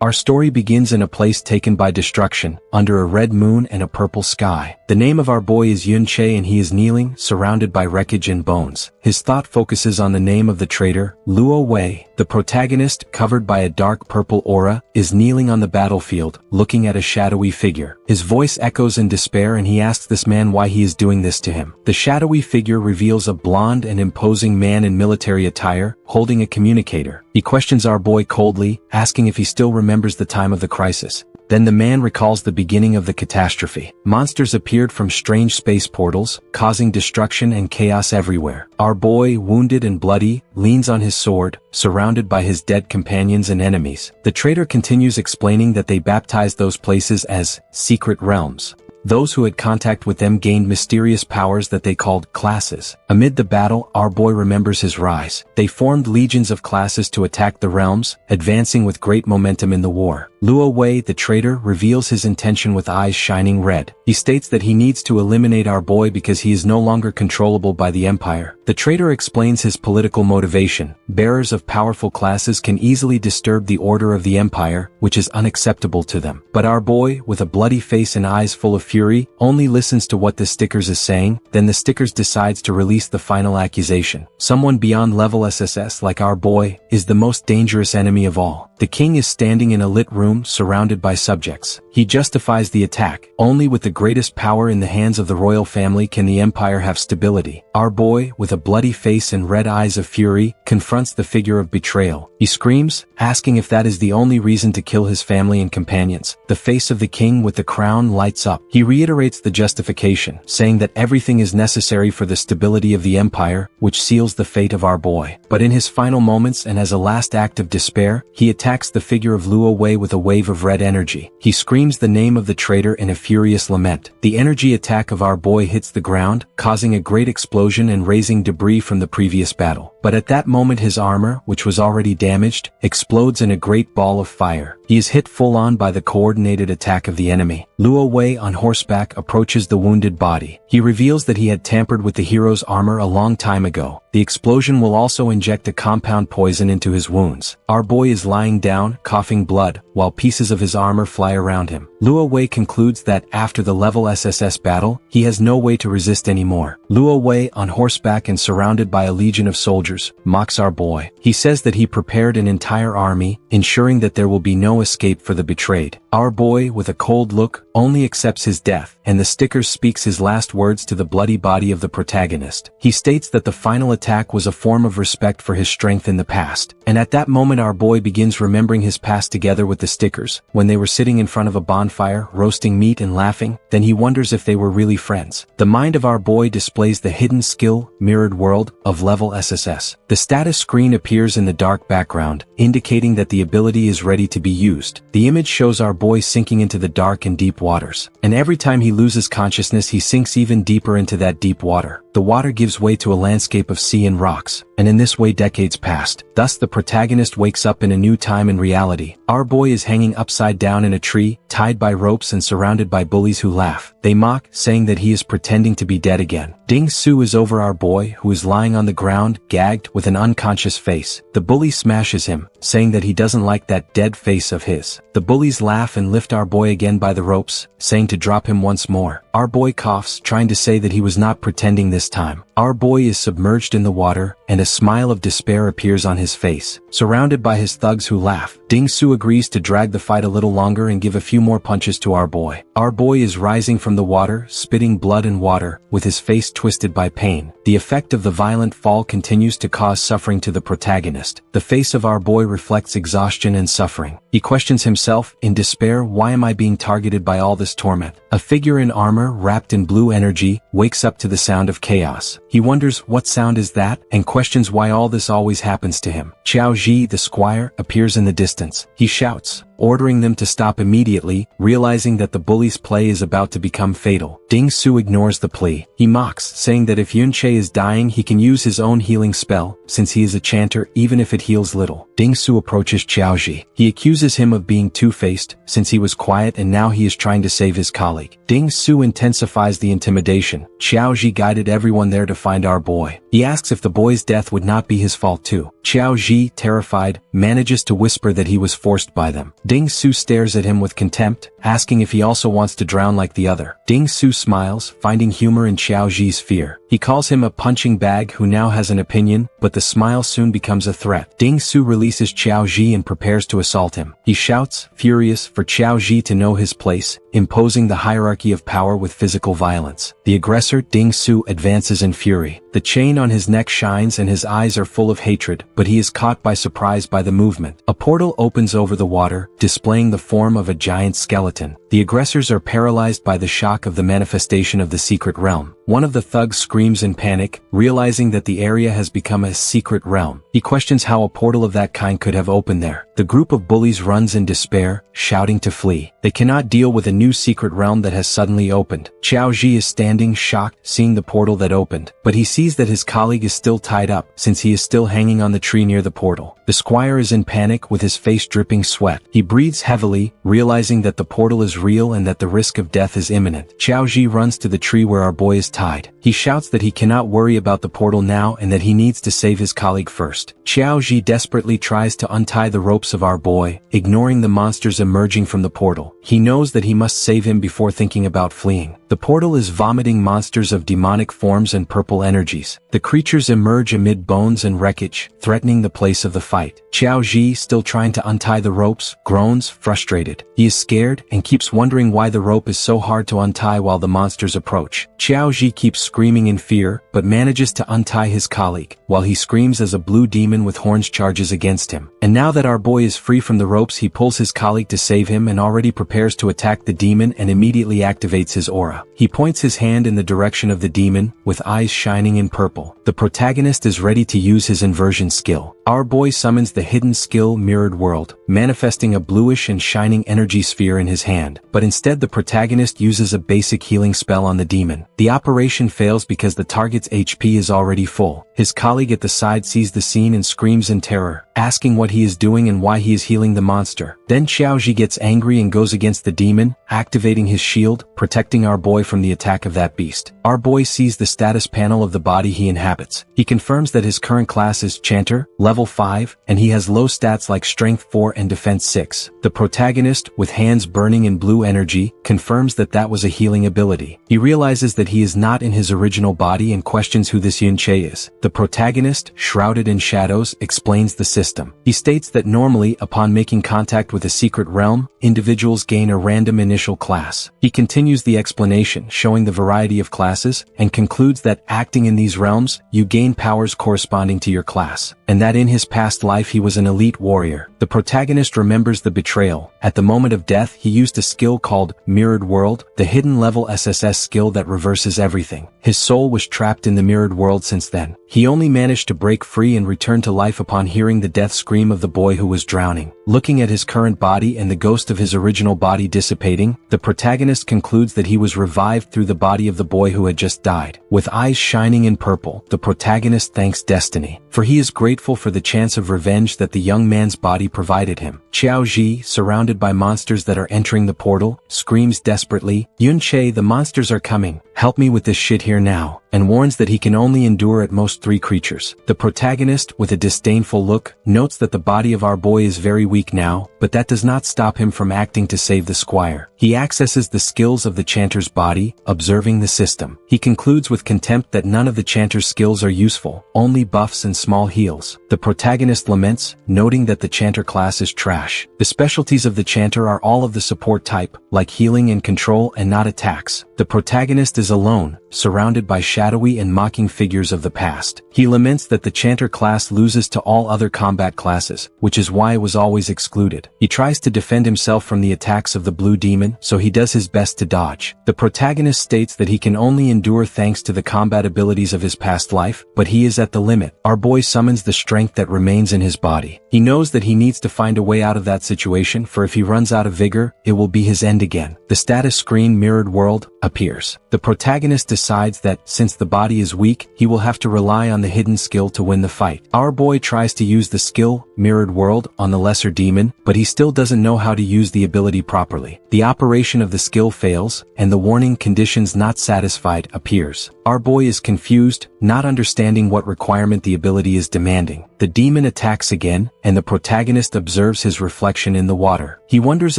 Our story begins in a place taken by destruction, under a red moon and a purple sky. The name of our boy is Yun-Che and he is kneeling, surrounded by wreckage and bones. His thought focuses on the name of the traitor, Luo Wei. The protagonist, covered by a dark purple aura, is kneeling on the battlefield, looking at a shadowy figure. His voice echoes in despair and he asks this man why he is doing this to him. The shadowy figure reveals a blonde and imposing man in military attire, holding a communicator. He questions our boy coldly, asking if he still remembers the time of the crisis. Then the man recalls the beginning of the catastrophe. Monsters appeared from strange space portals, causing destruction and chaos everywhere. Our boy, wounded and bloody, leans on his sword, surrounded by his dead companions and enemies. The traitor continues explaining that they baptized those places as secret realms. Those who had contact with them gained mysterious powers that they called classes. Amid the battle, our boy remembers his rise. They formed legions of classes to attack the realms, advancing with great momentum in the war. Luo Wei, the traitor, reveals his intention with eyes shining red. He states that he needs to eliminate our boy because he is no longer controllable by the Empire. The traitor explains his political motivation. Bearers of powerful classes can easily disturb the order of the Empire, which is unacceptable to them. But our boy, with a bloody face and eyes full of fury, only listens to what the Stickers is saying. Then the Stickers decides to release the final accusation. Someone beyond level SSS like our boy is the most dangerous enemy of all. The king is standing in a lit room surrounded by subjects. He justifies the attack. Only with the greatest power in the hands of the royal family can the empire have stability. Our boy, with a bloody face and red eyes of fury, confronts the figure of betrayal. He screams, asking if that is the only reason to kill his family and companions. The face of the king with the crown lights up. He reiterates the justification, saying that everything is necessary for the stability of the empire, which seals the fate of our boy. But in his final moments and as a last act of despair, he attacks the figure of Luo Wei with a wave of red energy. He screams the name of the traitor in a furious lament. The energy attack of our boy hits the ground, causing a great explosion and raising debris from the previous battle. But at that moment his armor, which was already damaged, explodes in a great ball of fire. He is hit full on by the coordinated attack of the enemy. Luo Wei on horseback approaches the wounded body. He reveals that he had tampered with the hero's armor a long time ago. The explosion will also inject a compound poison into his wounds. Our boy is lying down, coughing blood, while pieces of his armor fly around him. Luo Wei concludes that after the level SSS battle, he has no way to resist anymore. Luo Wei, on horseback and surrounded by a legion of soldiers, mocks our boy. He says that he prepared an entire army, ensuring that there will be no escape for the betrayed. Our boy, with a cold look, only accepts his death, and the sticker speaks his last words to the bloody body of the protagonist. He states that the final attack was a form of respect for his strength in the past. And at that moment our boy begins remembering his past together with the stickers, when they were sitting in front of a bonfire, roasting meat and laughing. Then he wonders if they were really friends. The mind of our boy displays the hidden skill, mirrored world, of level SSS. The status screen appears in the dark background, indicating that the ability is ready to be used. The image shows our boy sinking into the dark and deep waters. And every time he loses consciousness he sinks even deeper into that deep water. The water gives way to a landscape of sea and rocks, and in this way decades passed. Thus the protagonist wakes up in a new time and reality. Our boy is hanging upside down in a tree, tied by ropes and surrounded by bullies who laugh. They mock, saying that he is pretending to be dead again. Ding Su is over our boy, who is lying on the ground, gagged, with an unconscious face. The bully smashes him, saying that he doesn't like that dead face of his. The bullies laugh and lift our boy again by the ropes, saying to drop him once more. Our boy coughs, trying to say that he was not pretending this time. Our boy is submerged in the water, and a smile of despair appears on his face. Surrounded by his thugs who laugh, Ding Su agrees to drag the fight a little longer and give a few more punches to our boy. Our boy is rising from the water, spitting blood and water, with his face twisted by pain. The effect of the violent fall continues to cause suffering to the protagonist. The face of our boy reflects exhaustion and suffering. He questions himself, in despair, why am I being targeted by all this torment? A figure in armor, wrapped in blue energy, wakes up to the sound of chaos. He wonders what sound is that, and questions why all this always happens to him. Xiao Ji, the squire, appears in the distance. He shouts, ordering them to stop immediately, realizing that the bully's play is about to become fatal. Ding Su ignores the plea. He mocks, saying that if Yun-Che is dying he can use his own healing spell, since he is a chanter even if it heals little. Ding Su approaches Xiao Ji. He accuses him of being two-faced, since he was quiet and now he is trying to save his colleague. Ding Su intensifies the intimidation. Xiao Ji guided everyone there to find our boy. He asks if the boy's death would not be his fault too. Xiao Ji, terrified, manages to whisper that he was forced by them. Ding Su stares at him with contempt, asking if he also wants to drown like the other. Ding Su smiles, finding humor in Xiao Ji's fear. He calls him a punching bag who now has an opinion, but the smile soon becomes a threat. Ding Su releases Xiao Ji and prepares to assault him. He shouts, furious, for Xiao Ji to know his place, imposing the hierarchy of power with physical violence. The aggressor, Ding Su, advances in fury. The chain on his neck shines and his eyes are full of hatred, but he is caught by surprise by the movement. A portal opens over the water, displaying the form of a giant skeleton. The aggressors are paralyzed by the shock of the manifestation of the secret realm. One of the thugs screams in panic, realizing that the area has become a secret realm. He questions how a portal of that kind could have opened there. The group of bullies runs in despair, shouting to flee. They cannot deal with a new secret realm that has suddenly opened. Xiao Ji is standing shocked, seeing the portal that opened, but he sees that his colleague is still tied up, since he is still hanging on the tree near the portal. The squire is in panic with his face dripping sweat. He breathes heavily, realizing that the portal is real and that the risk of death is imminent. Xiao Ji runs to the tree where our boy is tied. He shouts that he cannot worry about the portal now and that he needs to save his colleague first. Xiao Ji desperately tries to untie the ropes of our boy, ignoring the monsters emerging from the portal. He knows that he must save him before thinking about fleeing. The portal is vomiting monsters of demonic forms and purple energies. The creatures emerge amid bones and wreckage, threatening the place of the fight. Xiao Ji, still trying to untie the ropes, groans, frustrated. He is scared and keeps wondering why the rope is so hard to untie while the monsters approach. Xiao Ji keeps screaming in fear, but manages to untie his colleague, while he screams as a blue demon with horns charges against him. And now that our boy is free from the ropes, he pulls his colleague to save him and already prepares to attack the demon and immediately activates his aura. He points his hand in the direction of the demon, with eyes shining in purple. The protagonist is ready to use his inversion skill. Our boy summons the hidden skill Mirrored World, manifesting a bluish and shining energy sphere in his hand, but instead the protagonist uses a basic healing spell on the demon. The operation fails because the target's HP is already full. His colleague at the side sees the scene and screams in terror, asking what he is doing and why he is healing the monster. Then Xiao Ji gets angry and goes against the demon, activating his shield, protecting our boy from the attack of that beast. Our boy sees the status panel of the body he inhabits. He confirms that his current class is Chanter, level 5, and he has low stats like Strength 4 and Defense 6. The protagonist, with hands burning in blue energy, confirms that that was a healing ability. He realizes that he is not in his original body and questions who this Yun Che is. The protagonist, shrouded in shadows, explains the system. He states that normally, upon making contact with a secret realm, individuals gain a random initial class. He continues the explanation, showing the variety of classes, and concludes that acting in these realms, you gain powers corresponding to your class, and that in his past life he was an elite warrior. The protagonist remembers the betrayal. At the moment of death, he used a skill called Mirrored World, the hidden level SSS skill that reverses everything. His soul was trapped in the mirrored world since then. He only managed to break free and return to life upon hearing the death scream of the boy who was drowning. Looking at his current body and the ghost of his original body dissipating, the protagonist concludes that he was revived through the body of the boy who had just died. With eyes shining in purple, the protagonist thanks destiny, for he is grateful for the chance of revenge that the young man's body provided him. Xiao Ji, surrounded by monsters that are entering the portal, screams desperately, "Yun Che, the monsters are coming. Help me with this shit here now," and warns that he can only endure at most 3 creatures. The protagonist, with a disdainful look, notes that the body of our boy is very weak now, but that does not stop him from acting to save the squire. He accesses the skills of the chanter's body, observing the system. He concludes with contempt that none of the chanter's skills are useful, only buffs and small heals. The protagonist laments, noting that the chanter class is trash. The specialties of the chanter are all of the support type, like healing and control and not attacks. The protagonist is alone, surrounded by shadowy and mocking figures of the past. He laments that the chanter class loses to all other combat classes, which is why it was always excluded. He tries to defend himself from the attacks of the blue demon, so he does his best to dodge. The protagonist states that he can only endure thanks to the combat abilities of his past life, but he is at the limit. Our boy summons the strength that remains in his body. He knows that he needs to find a way out of that situation, for if he runs out of vigor, it will be his end again. The status screen Mirrored World appears. The protagonist decides that, since the body is weak, he will have to rely on the hidden skill to win the fight. Our boy tries to use the skill, Mirrored World, on the lesser demon, but he still doesn't know how to use the ability properly. The operation of the skill fails, and the warning "conditions not satisfied" appears. Our boy is confused, not understanding what requirement the ability is demanding. The demon attacks again, and the protagonist observes his reflection in the water. He wonders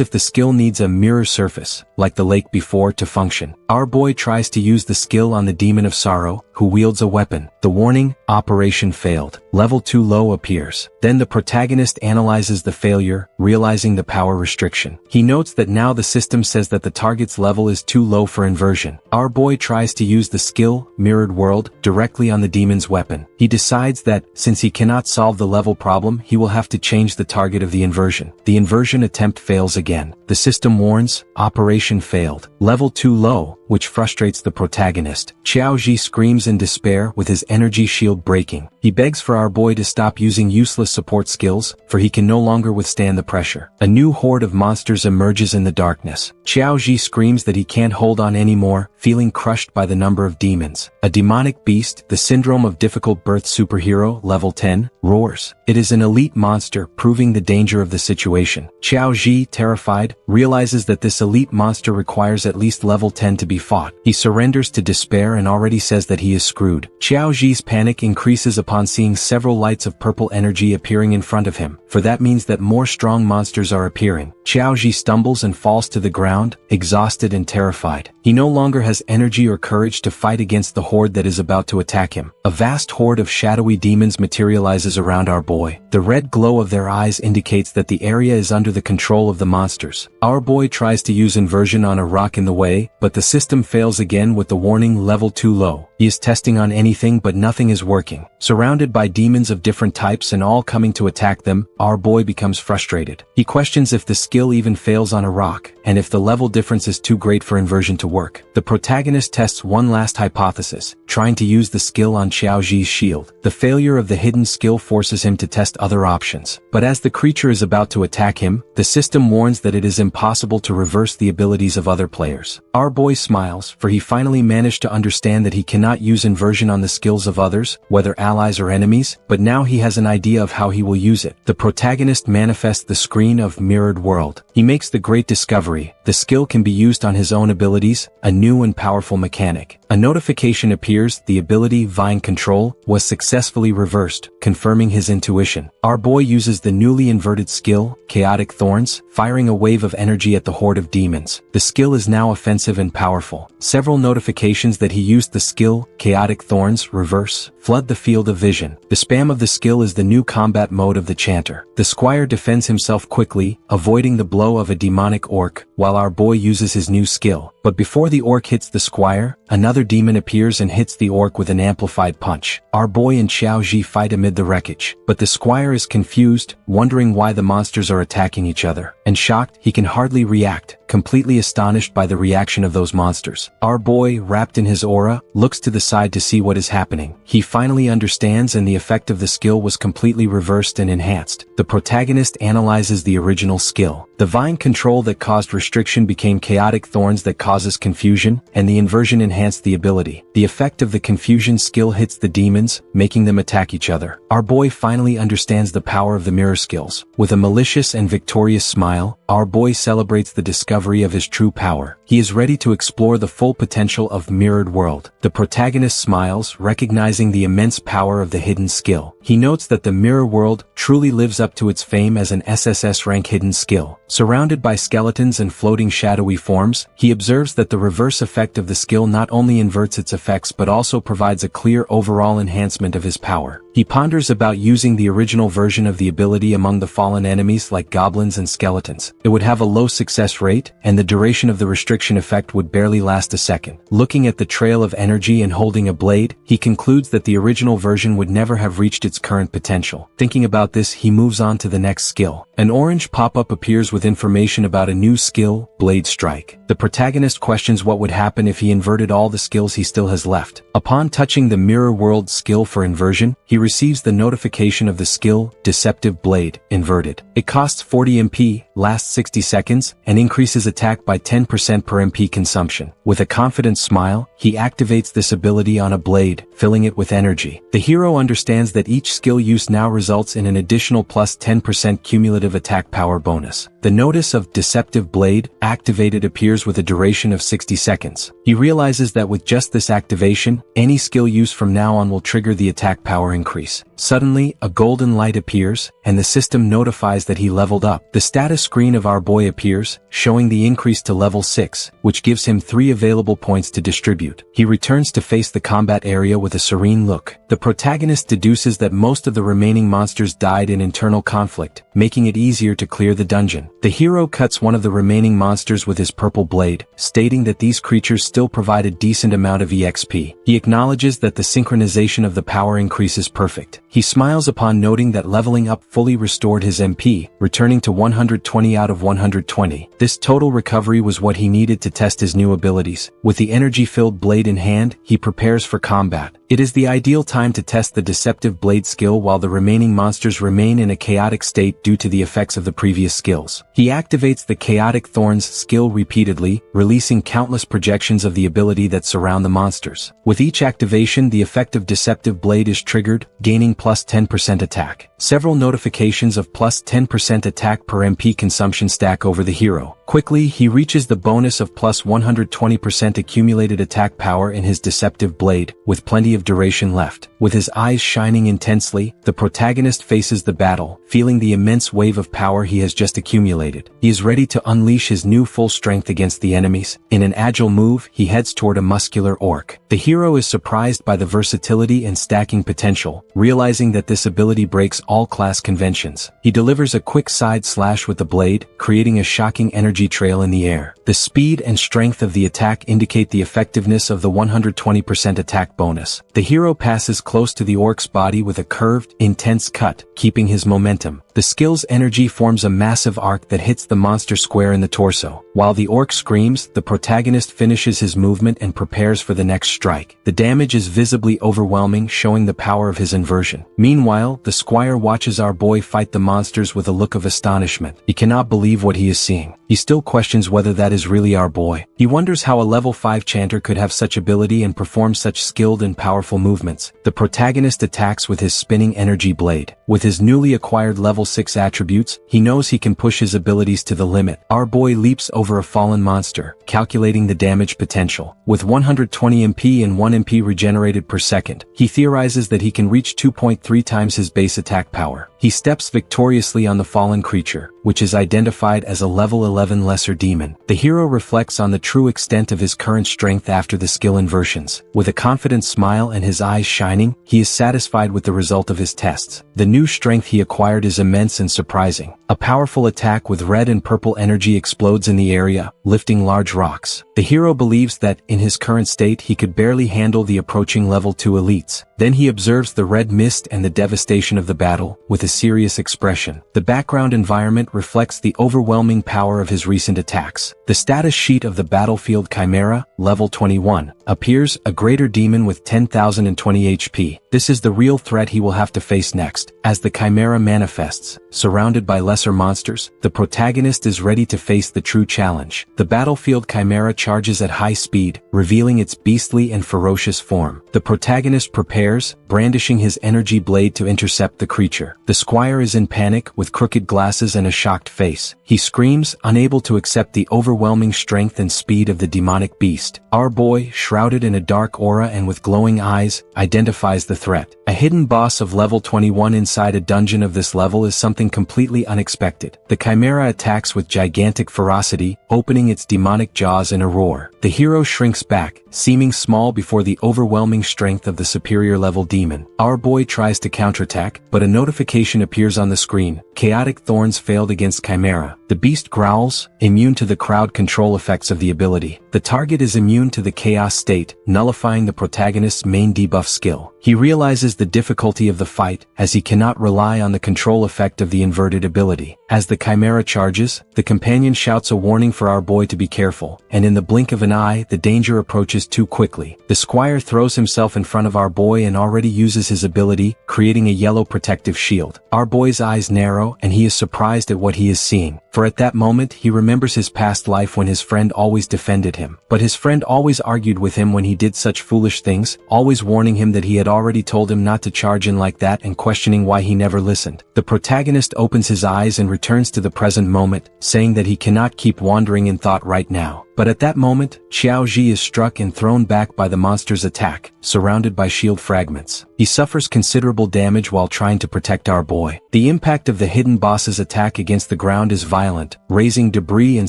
if the skill needs a mirror surface, like the lake before, to function. Our boy tries to use the skill on the demon of sorrow, who wields a weapon. The warning, "Operation failed. Level too low" appears. Then the protagonist analyzes the failure, realizing the power restriction. He notes that now the system says that the target's level is too low for inversion. Our boy tries to use the skill, Mirrored World, directly on the demon's weapon. He decides that, since he cannot solve the level problem, he will have to change the target of the inversion. The inversion attempt fails again. The system warns, "Operation failed. Level too low," which frustrates the protagonist. Xiaoji screams in despair, with his energy shield breaking. He begs for our boy to stop using useless support skills, for he can no longer withstand the pressure. A new horde of monsters emerges in the darkness. Xiaoji screams that he can't hold on anymore, feeling crushed by the number of demons. A demonic beast, the syndrome of difficult birth superhero, level 10, roars. It is an elite monster, proving the danger of the situation. Xiaoji, terrified, realizes that this elite monster requires at least level 10 to be fought. He surrenders to despair and already says that he is screwed. Xiaoji's panic increases upon seeing several lights of purple energy appearing in front of him, for that means that more strong monsters are appearing. Xiaoji stumbles and falls to the ground, exhausted and terrified. He no longer has energy or courage to fight against the horde that is about to attack him. A vast horde of shadowy demons materializes around our boy. The red glow of their eyes indicates that the area is under the control of the monsters. Our boy tries to use inversion on a rock in the way, but the system fails again with the warning, "Level too low." He is testing on anything, but nothing is working. Surrounded by demons of different types and all coming to attack them, our boy becomes frustrated. He questions if the skill even fails on a rock, and if the level difference is too great for inversion to work. The protagonist tests one last hypothesis, trying to use the skill on Xiaoji's shield. The failure of the hidden skill forces him to test other options. But as the creature is about to attack him, the system warns that it is impossible to reverse the abilities of other players. Our boy smiles, for he finally managed to understand that he cannot use inversion on the skills of others, whether allies or enemies, but now he has an idea of how he will use it. The protagonist manifests the screen of Mirrored World. He makes the great discovery: the skill can be used on his own abilities, a new and powerful mechanic. A notification appears: the ability, Vine Control, was successfully reversed, confirming his intuition. Our boy uses the newly inverted skill, Chaotic Thorns, firing a wave of energy at the horde of demons. The skill is now offensive and powerful. Several notifications that he used the skill, Chaotic Thorns, reverse, flood the field of vision. The spam of the skill is the new combat mode of the chanter. The squire defends himself quickly, avoiding the blow of a demonic orc, while our boy uses his new skill. But before the orc hits the squire, another demon appears and hits the orc with an amplified punch. Our boy and Xiaoji fight amid the wreckage, but the squire is confused, wondering why the monsters are attacking each other. And shocked, he can hardly react, completely astonished by the reaction of those monsters. Our boy, wrapped in his aura, looks to the side to see what is happening. He finally understands, and the effect of the skill was completely reversed and enhanced. The protagonist analyzes the original skill. The Vine Control that caused restriction became Chaotic Thorns that causes confusion, and the inversion enhanced the ability. The effect of the confusion skill hits the demons, making them attack each other. Our boy finally understands the power of the mirror skills. With a malicious and victorious smile, our boy celebrates the discovery of his true power. He is ready to explore the full potential of Mirrored World. The protagonist smiles, recognizing the immense power of the hidden skill. He notes that the Mirror World truly lives up to its fame as an SSS-Rank hidden skill. Surrounded by skeletons and floating shadowy forms, he observes that the reverse effect of the skill not only inverts its effects but also provides a clear overall enhancement of his power. He ponders about using the original version of the ability among the fallen enemies like goblins and skeletons. It would have a low success rate, and the duration of the restriction effect would barely last a second. Looking at the trail of energy and holding a blade, he concludes that the original version would never have reached its current potential. Thinking about this, he moves on to the next skill. An orange pop-up appears with with information about a new skill, Blade Strike. The protagonist questions what would happen if he inverted all the skills he still has left. Upon touching the Mirror World skill for inversion, he receives the notification of the skill, Deceptive Blade, inverted. It costs 40 MP, lasts 60 seconds, and increases attack by 10% per MP consumption. With a confident smile, he activates this ability on a blade, filling it with energy. The hero understands that each skill use now results in an additional plus 10% cumulative attack power bonus. The notice of Deceptive Blade activated appears with a duration of 60 seconds. He realizes that with just this activation, any skill use from now on will trigger the attack power increase. Suddenly, a golden light appears, and the system notifies that he leveled up. The status screen of our boy appears, showing the increase to level 6, which gives him 3 available points to distribute. He returns to face the combat area with a serene look. The protagonist deduces that most of the remaining monsters died in internal conflict, making it easier to clear the dungeon. The hero cuts one of the remaining monsters with his purple blade, stating that these creatures still provide a decent amount of EXP. He acknowledges that the synchronization of the power increase is perfect. He smiles upon noting that leveling up fully restored his MP, returning to 120 out of 120. This total recovery was what he needed to test his new abilities. With the energy-filled blade in hand, he prepares for combat. It is the ideal time to test the Deceptive Blade skill while the remaining monsters remain in a chaotic state due to the effects of the previous skills. He activates the Chaotic Thorns skill repeatedly, releasing countless projections of the ability that surround the monsters. With each activation, the effect of Deceptive Blade is triggered, gaining plus 10% attack. Several notifications of plus 10% attack per MP consumption stack over the hero. Quickly, he reaches the bonus of plus 120% accumulated attack power in his Deceptive Blade, with plenty of duration left. With his eyes shining intensely, the protagonist faces the battle, feeling the immense wave of power he has just accumulated. He is ready to unleash his new full strength against the enemies. In an agile move, he heads toward a muscular orc. The hero is surprised by the versatility and stacking potential, realizing that this ability breaks all class conventions. He delivers a quick side slash with the blade, creating a shocking energy trail in the air. The speed and strength of the attack indicate the effectiveness of the 120% attack bonus. The hero passes close to the orc's body with a curved, intense cut, keeping his momentum. The skill's energy forms a massive arc that hits the monster square in the torso. While the orc screams, the protagonist finishes his movement and prepares for the next strike. The damage is visibly overwhelming, showing the power of his inversion. Meanwhile, the squire watches our boy fight the monsters with a look of astonishment. He cannot believe what he is seeing. He still questions whether that is really our boy. He wonders how a level 5 chanter could have such ability and perform such skilled and powerful movements. The protagonist attacks with his spinning energy blade. With his newly acquired level 6 attributes, he knows he can push his abilities to the limit. Our boy leaps over a fallen monster, calculating the damage potential. With 120 MP and 1 MP regenerated per second, he theorizes that he can reach 2.3 times his base attack power. He steps victoriously on the fallen creature, which is identified as a level 11 lesser demon. The hero reflects on the true extent of his current strength after the skill inversions. With a confident smile and his eyes shining, he is satisfied with the result of his tests. The new strength he acquired is immense and surprising. A powerful attack with red and purple energy explodes in the area, lifting large rocks. The hero believes that, in his current state, he could barely handle the approaching level 2 elites. Then he observes the red mist and the devastation of the battle, with a serious expression. The background environment reflects the overwhelming power of his recent attacks. The status sheet of the battlefield Chimera, level 21, appears, a greater demon with 10,020 HP. This is the real threat he will have to face next. As the Chimera manifests, surrounded by lesser monsters, the protagonist is ready to face the true challenge. The battlefield Chimera charges at high speed, revealing its beastly and ferocious form. The protagonist prepares, brandishing his energy blade to intercept the creature. The squire is in panic, with crooked glasses and a shocked face. He screams, unable to accept the overwhelming strength and speed of the demonic beast. Our boy, shrouded in a dark aura and with glowing eyes, identifies the threat. A hidden boss of level 21 inside a dungeon of this level is something completely unexpected. The Chimera attacks with gigantic ferocity, opening its demonic jaws in a roar. The hero shrinks back, seeming small before the overwhelming strength of the superior level demon. Our boy tries to counterattack, but a notification appears on the screen. Chaotic Thorns failed against Chimera. The beast growls, immune to the crowd control effects of the ability. The target is immune to the chaos state, nullifying the protagonist's main debuff skill. He realizes the difficulty of the fight, as he cannot rely on the control effect of the inverted ability. As the chimera charges, the companion shouts a warning for our boy to be careful, and in the blink of an eye, the danger approaches too quickly. The squire throws himself in front of our boy and already uses his ability, creating a yellow protective shield. Our boy's eyes narrow and he is surprised at what he is seeing, for at that moment he remembers his past life when his friend always defended him. But his friend always argued with him when he did such foolish things, always warning him that he had already told him not to charge in like that and questioning why he never listened. The protagonist opens his eyes and returns to the present moment, saying that he cannot keep wandering in thought right now. But at that moment, Xiaoji is struck and thrown back by the monster's attack, surrounded by shield fragments. He suffers considerable damage while trying to protect our boy. The impact of the hidden boss's attack against the ground is violent, raising debris and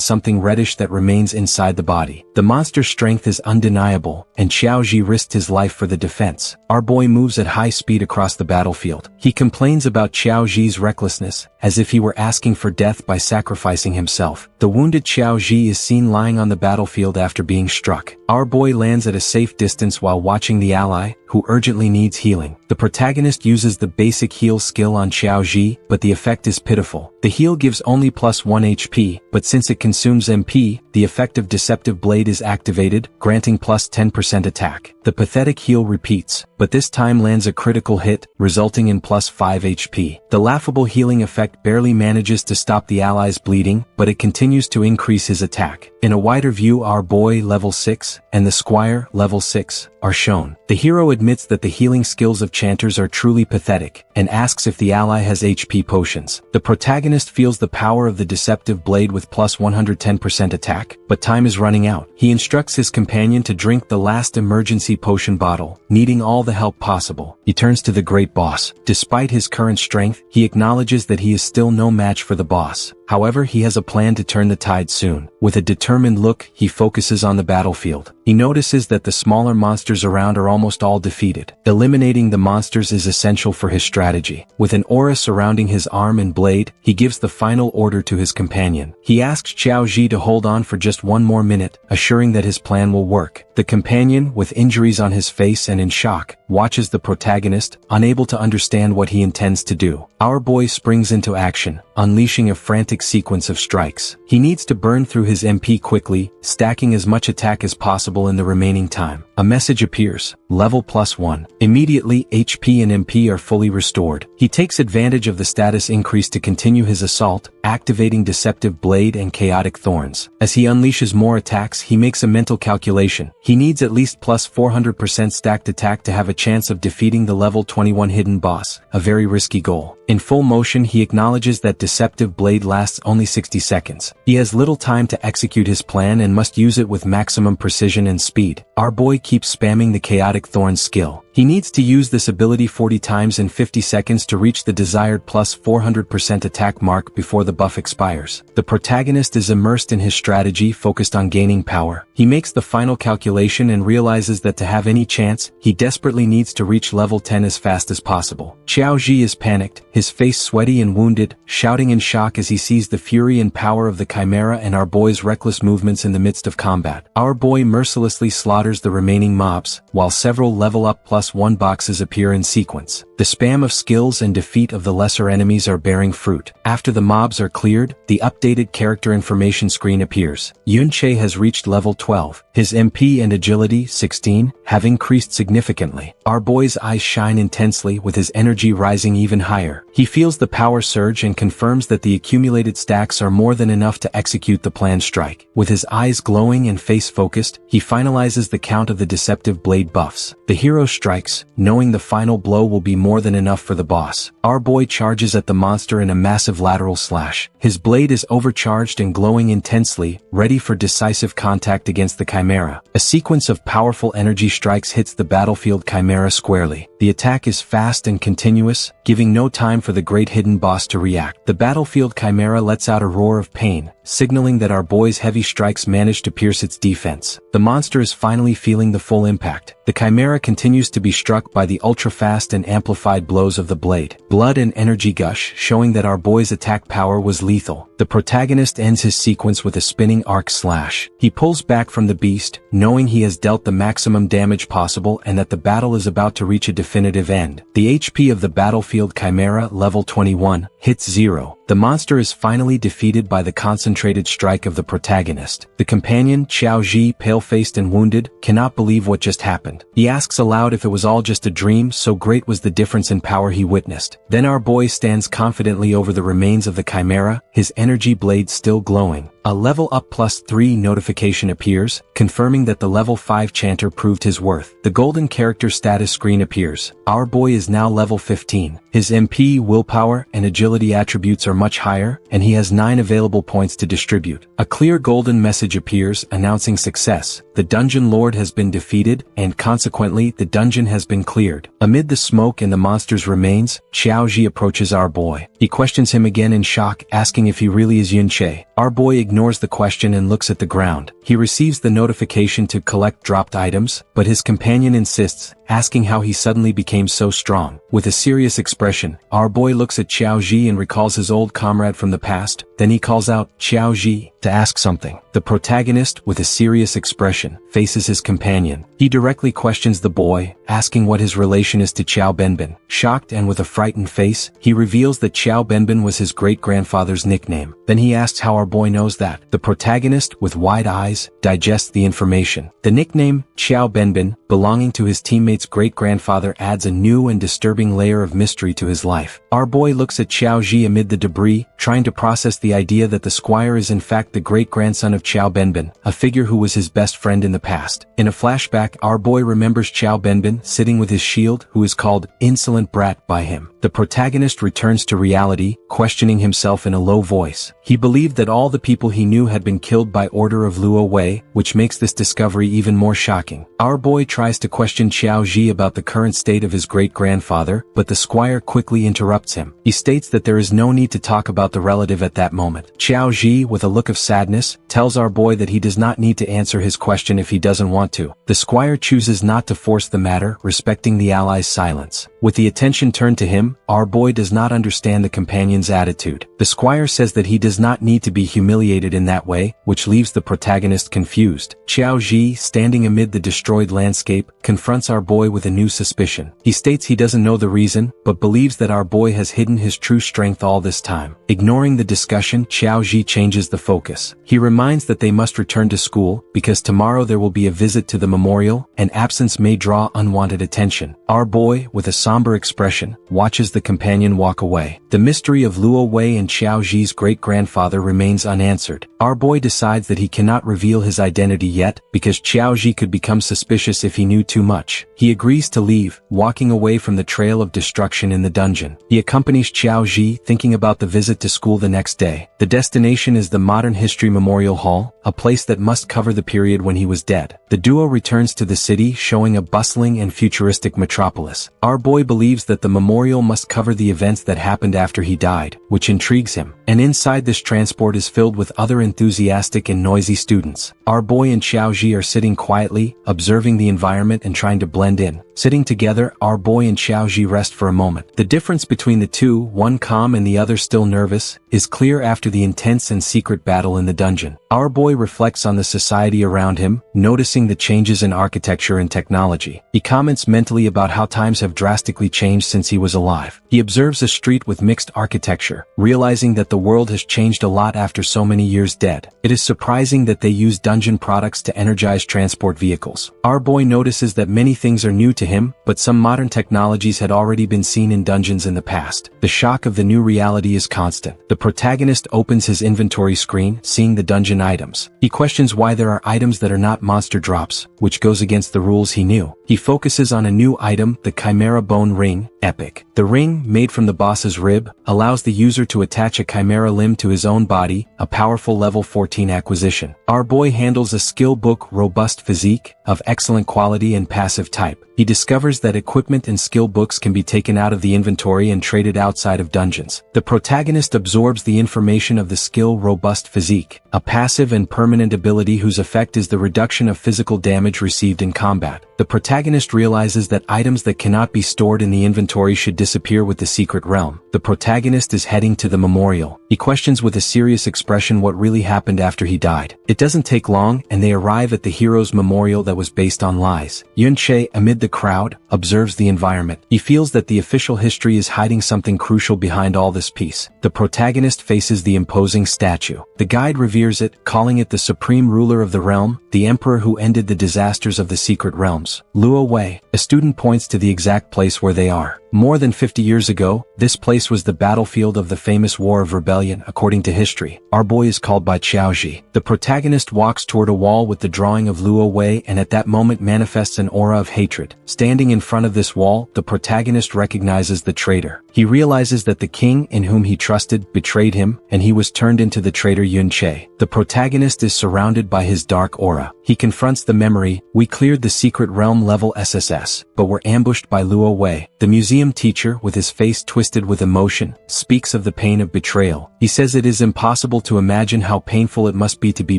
something reddish that remains inside the body. The monster's strength is undeniable, and Xiaoji risked his life for the defense. Our boy moves at high speed across the battlefield. He complains about Xiaoji's recklessness, as if he were asking for death by sacrificing himself. The wounded Xiaoji is seen lying on the battlefield after being struck. Our boy lands at a safe distance while watching the ally, who urgently needs healing. The protagonist uses the basic heal skill on Xiaoji, but the effect is pitiful. The heal gives only +1 HP, but since it consumes MP, the effect of Deceptive Blade is activated, granting +10% attack. The pathetic heal repeats, but this time lands a critical hit, resulting in +5 HP. The laughable healing effect barely manages to stop the ally's bleeding, but it continues to increase his attack. In a wider view, our boy, level 6, and the squire, level 6, are shown. The hero admits that the healing skills of chanters are truly pathetic, and asks if the ally has HP potions. The protagonist feels the power of the Deceptive Blade with +110% attack, but time is running out. He instructs his companion to drink the last emergency potion bottle, needing all the help possible. He turns to the great boss. Despite his current strength, he acknowledges that he is still no match for the boss. However, he has a plan to turn the tide soon. With a determined look, he focuses on the battlefield. He notices that the smaller monsters around are almost all defeated. Eliminating the monsters is essential for his strategy. With an aura surrounding his arm and blade, he gives the final order to his companion. He asks Xiaoji to hold on for just one more minute, assuring that his plan will work. The companion, with injuries on his face and in shock, watches the protagonist, unable to understand what he intends to do. Our boy springs into action, unleashing a frantic sequence of strikes. He needs to burn through his MP quickly, stacking as much attack as possible in the remaining time. A message appears, level +1. Immediately, HP and MP are fully restored. He takes advantage of the status increase to continue his assault, activating Deceptive Blade and Chaotic Thorns. As he unleashes more attacks, he makes a mental calculation. He needs at least +400% stacked attack to have a chance of defeating the level 21 hidden boss, a very risky goal. In full motion, he acknowledges that Deceptive Blade lasts only 60 seconds. He has little time to execute his plan and must use it with maximum precision and speed. Our boy keeps spamming the Chaotic Thorns skill. He needs to use this ability 40 times in 50 seconds to reach the desired +400% attack mark before the buff expires. The protagonist is immersed in his strategy, focused on gaining power. He makes the final calculation and realizes that to have any chance, he desperately needs to reach level 10 as fast as possible. Xiaoji is panicked, his face sweaty and wounded, shouting in shock as he sees the fury and power of the chimera and our boy's reckless movements in the midst of combat. Our boy mercilessly slaughters the remaining mobs, while several level up +1 boxes appear in sequence. The spam of skills and defeat of the lesser enemies are bearing fruit. After the mobs are cleared, the updated character information screen appears. Yunche has reached level 12. His MP and agility, 16, have increased significantly. Our boy's eyes shine intensely, with his energy rising even higher. He feels the power surge and confirms that the accumulated stacks are more than enough to execute the planned strike. With his eyes glowing and face focused, he finalizes the count of the Deceptive Blade buffs. The hero strikes, knowing the final blow will be more than enough for the boss. Our boy charges at the monster in a massive lateral slash. His blade is overcharged and glowing intensely, ready for decisive contact against the chimera. A sequence of powerful energy strikes hits the battlefield chimera squarely. The attack is fast and continuous, giving no time for the great hidden boss to react. The battlefield chimera lets out a roar of pain, signaling that our boy's heavy strikes managed to pierce its defense. The monster is finally feeling the full impact. The chimera continues to be struck by the ultra-fast and amplified blows of the blade. Blood and energy gush, showing that our boy's attack power was lethal. The protagonist ends his sequence with a spinning arc slash. He pulls back from the beast, knowing he has dealt the maximum damage possible and that the battle is about to reach a definitive end. The HP of the battlefield chimera, level 21, hits 0. The monster is finally defeated by the concentrated strike of the protagonist. The companion, Xiao Ji, pale-faced and wounded, cannot believe what just happened. He asks aloud if it was all just a dream, so great was the difference in power he witnessed. Then our boy stands confidently over the remains of the chimera, his energy blade still glowing. A level up +3 notification appears, confirming that the level 5 chanter proved his worth. The golden character status screen appears. Our boy is now level 15. His MP, willpower, and agility attributes are much higher, and he has 9 available points to distribute. A clear golden message appears, announcing success. The dungeon lord has been defeated, and consequently, the dungeon has been cleared. Amid the smoke and the monster's remains, Xiao Ji approaches our boy. He questions him again in shock, asking if he really is Yun Che. Our boy ignores the question and looks at the ground. He receives the notification to collect dropped items, but his companion insists, asking how he suddenly became so strong. With a serious expression, our boy looks at Xiao Ji and recalls his old comrade from the past. Then he calls out, Xiao Ji, to ask something. The protagonist, with a serious expression, faces his companion. He directly questions the boy, asking what his relation is to Xiao Benbin. Shocked and with a frightened face, he reveals that Xiao Benbin was his great-grandfather's nickname. Then he asks how our boy knows that. The protagonist, with wide eyes, digests the information. The nickname, Xiao Benbin, belonging to his teammate's great-grandfather, adds a new and disturbing layer of mystery to his life. Our boy looks at Xiao Ji amid the debris, trying to process the idea that the squire is in fact the great-grandson of Xiao Benbin, a figure who was his best friend in the past. In a flashback, our boy remembers Xiao Benbin sitting with his shield, who is called Insolent Brat by him. The protagonist returns to reality, questioning himself in a low voice. He believed that all the people he knew had been killed by order of Luo Wei, which makes this discovery even more shocking. Our boy tries to question Xiao Ji about the current state of his great-grandfather, but the squire quickly interrupts him. He states that there is no need to talk about the relative at that moment. Xiao Ji, with a look of sadness, tells our boy that he does not need to answer his question if he doesn't want to. The squire chooses not to force the matter, respecting the allies' silence. With the attention turned to him, our boy does not understand the companion's attitude. The squire says that he does not need to be humiliated in that way, which leaves the protagonist confused. Xiao Ji, standing amid the destroyed landscape, confronts our boy with a new suspicion. He states he doesn't know the reason, but believes that our boy has hidden his true strength all this time. Ignoring the discussion, Xiao Ji changes the focus. He reminds that they must return to school, because tomorrow there will be a visit to the memorial, and absence may draw unwanted attention. Our boy, with a somber expression, watches the companion walk away. The mystery of Luo Wei and Xiao Ji's great-grandfather remains unanswered. Our boy decides that he cannot reveal his identity yet, because Xiao Ji could become suspicious if he knew too much. He agrees to leave, walking away from the trail of destruction in the dungeon. He accompanies Xiao Ji, thinking about the visit to school the next day. The destination is the Modern History Memorial Hall, a place that must cover the period when he was dead. The duo returns to the city, showing a bustling and futuristic metropolis. Our boy believes that the memorial must cover the events that happened after he died, which intrigues him. And inside this transport is filled with other enthusiastic and noisy students. Our boy and Xiao Ji are sitting quietly, observing the environment and trying to blend in. Sitting together, our boy and Xiao Ji rest for a moment. The difference between the two, one calm and the other still nervous, is clear after the intense and secret battle in the dungeon. Our boy reflects on the society around him, noticing the changes in architecture and technology. He comments mentally about how times have drastically changed since he was alive. He observes a street with mixed architecture, realizing that the world has changed a lot after so many years dead. It is surprising that they use dungeon products to energize transport vehicles. Our boy notices that many things are new to him, but some modern technologies had already been seen in dungeons in the past. The shock of the new reality is constant. The protagonist opens his inventory screen, seeing the dungeon items. He questions why there are items that are not monster drops, which goes against the rules he knew. He focuses on a new item, the Chimera Bone Ring, Epic. The ring, made from the boss's rib, allows the user to attach a chimera limb to his own body, a powerful level 14 acquisition. Our boy handles a skill book, Robust Physique, of excellent quality and passive type. He discovers that equipment and skill books can be taken out of the inventory and traded outside of dungeons. The protagonist absorbs the information of the skill Robust Physique, a passive and permanent ability whose effect is the reduction of physical damage received in combat. The protagonist realizes that items that cannot be stored in the inventory should disappear with the secret realm. The protagonist is heading to the memorial. He questions with a serious expression what really happened after he died. It doesn't take long, and they arrive at the hero's memorial that was based on lies. Yun Che, amid the crowd, observes the environment. He feels that the official history is hiding something crucial behind all this peace. The protagonist faces the imposing statue. The guide reveres it, calling it the supreme ruler of the realm, the emperor who ended the disasters of the secret realms. Luo Wei. A student points to the exact place where they are. More than 50 years ago, this place was the battlefield of the famous War of Rebellion, according to history. Our boy is called by Xiaoji. The protagonist walks toward a wall with the drawing of Luo Wei and at that moment manifests an aura of hatred. Standing in front of this wall, the protagonist recognizes the traitor. He realizes that the king in whom he trusted betrayed him, and he was turned into the traitor Yun Che. The protagonist is surrounded by his dark aura. He confronts the memory, "We cleared the secret realm level SSS, but were ambushed by Luo Wei." The museum teacher, with his face twisted with emotion, speaks of the pain of betrayal. He says it is impossible to imagine how painful it must be to be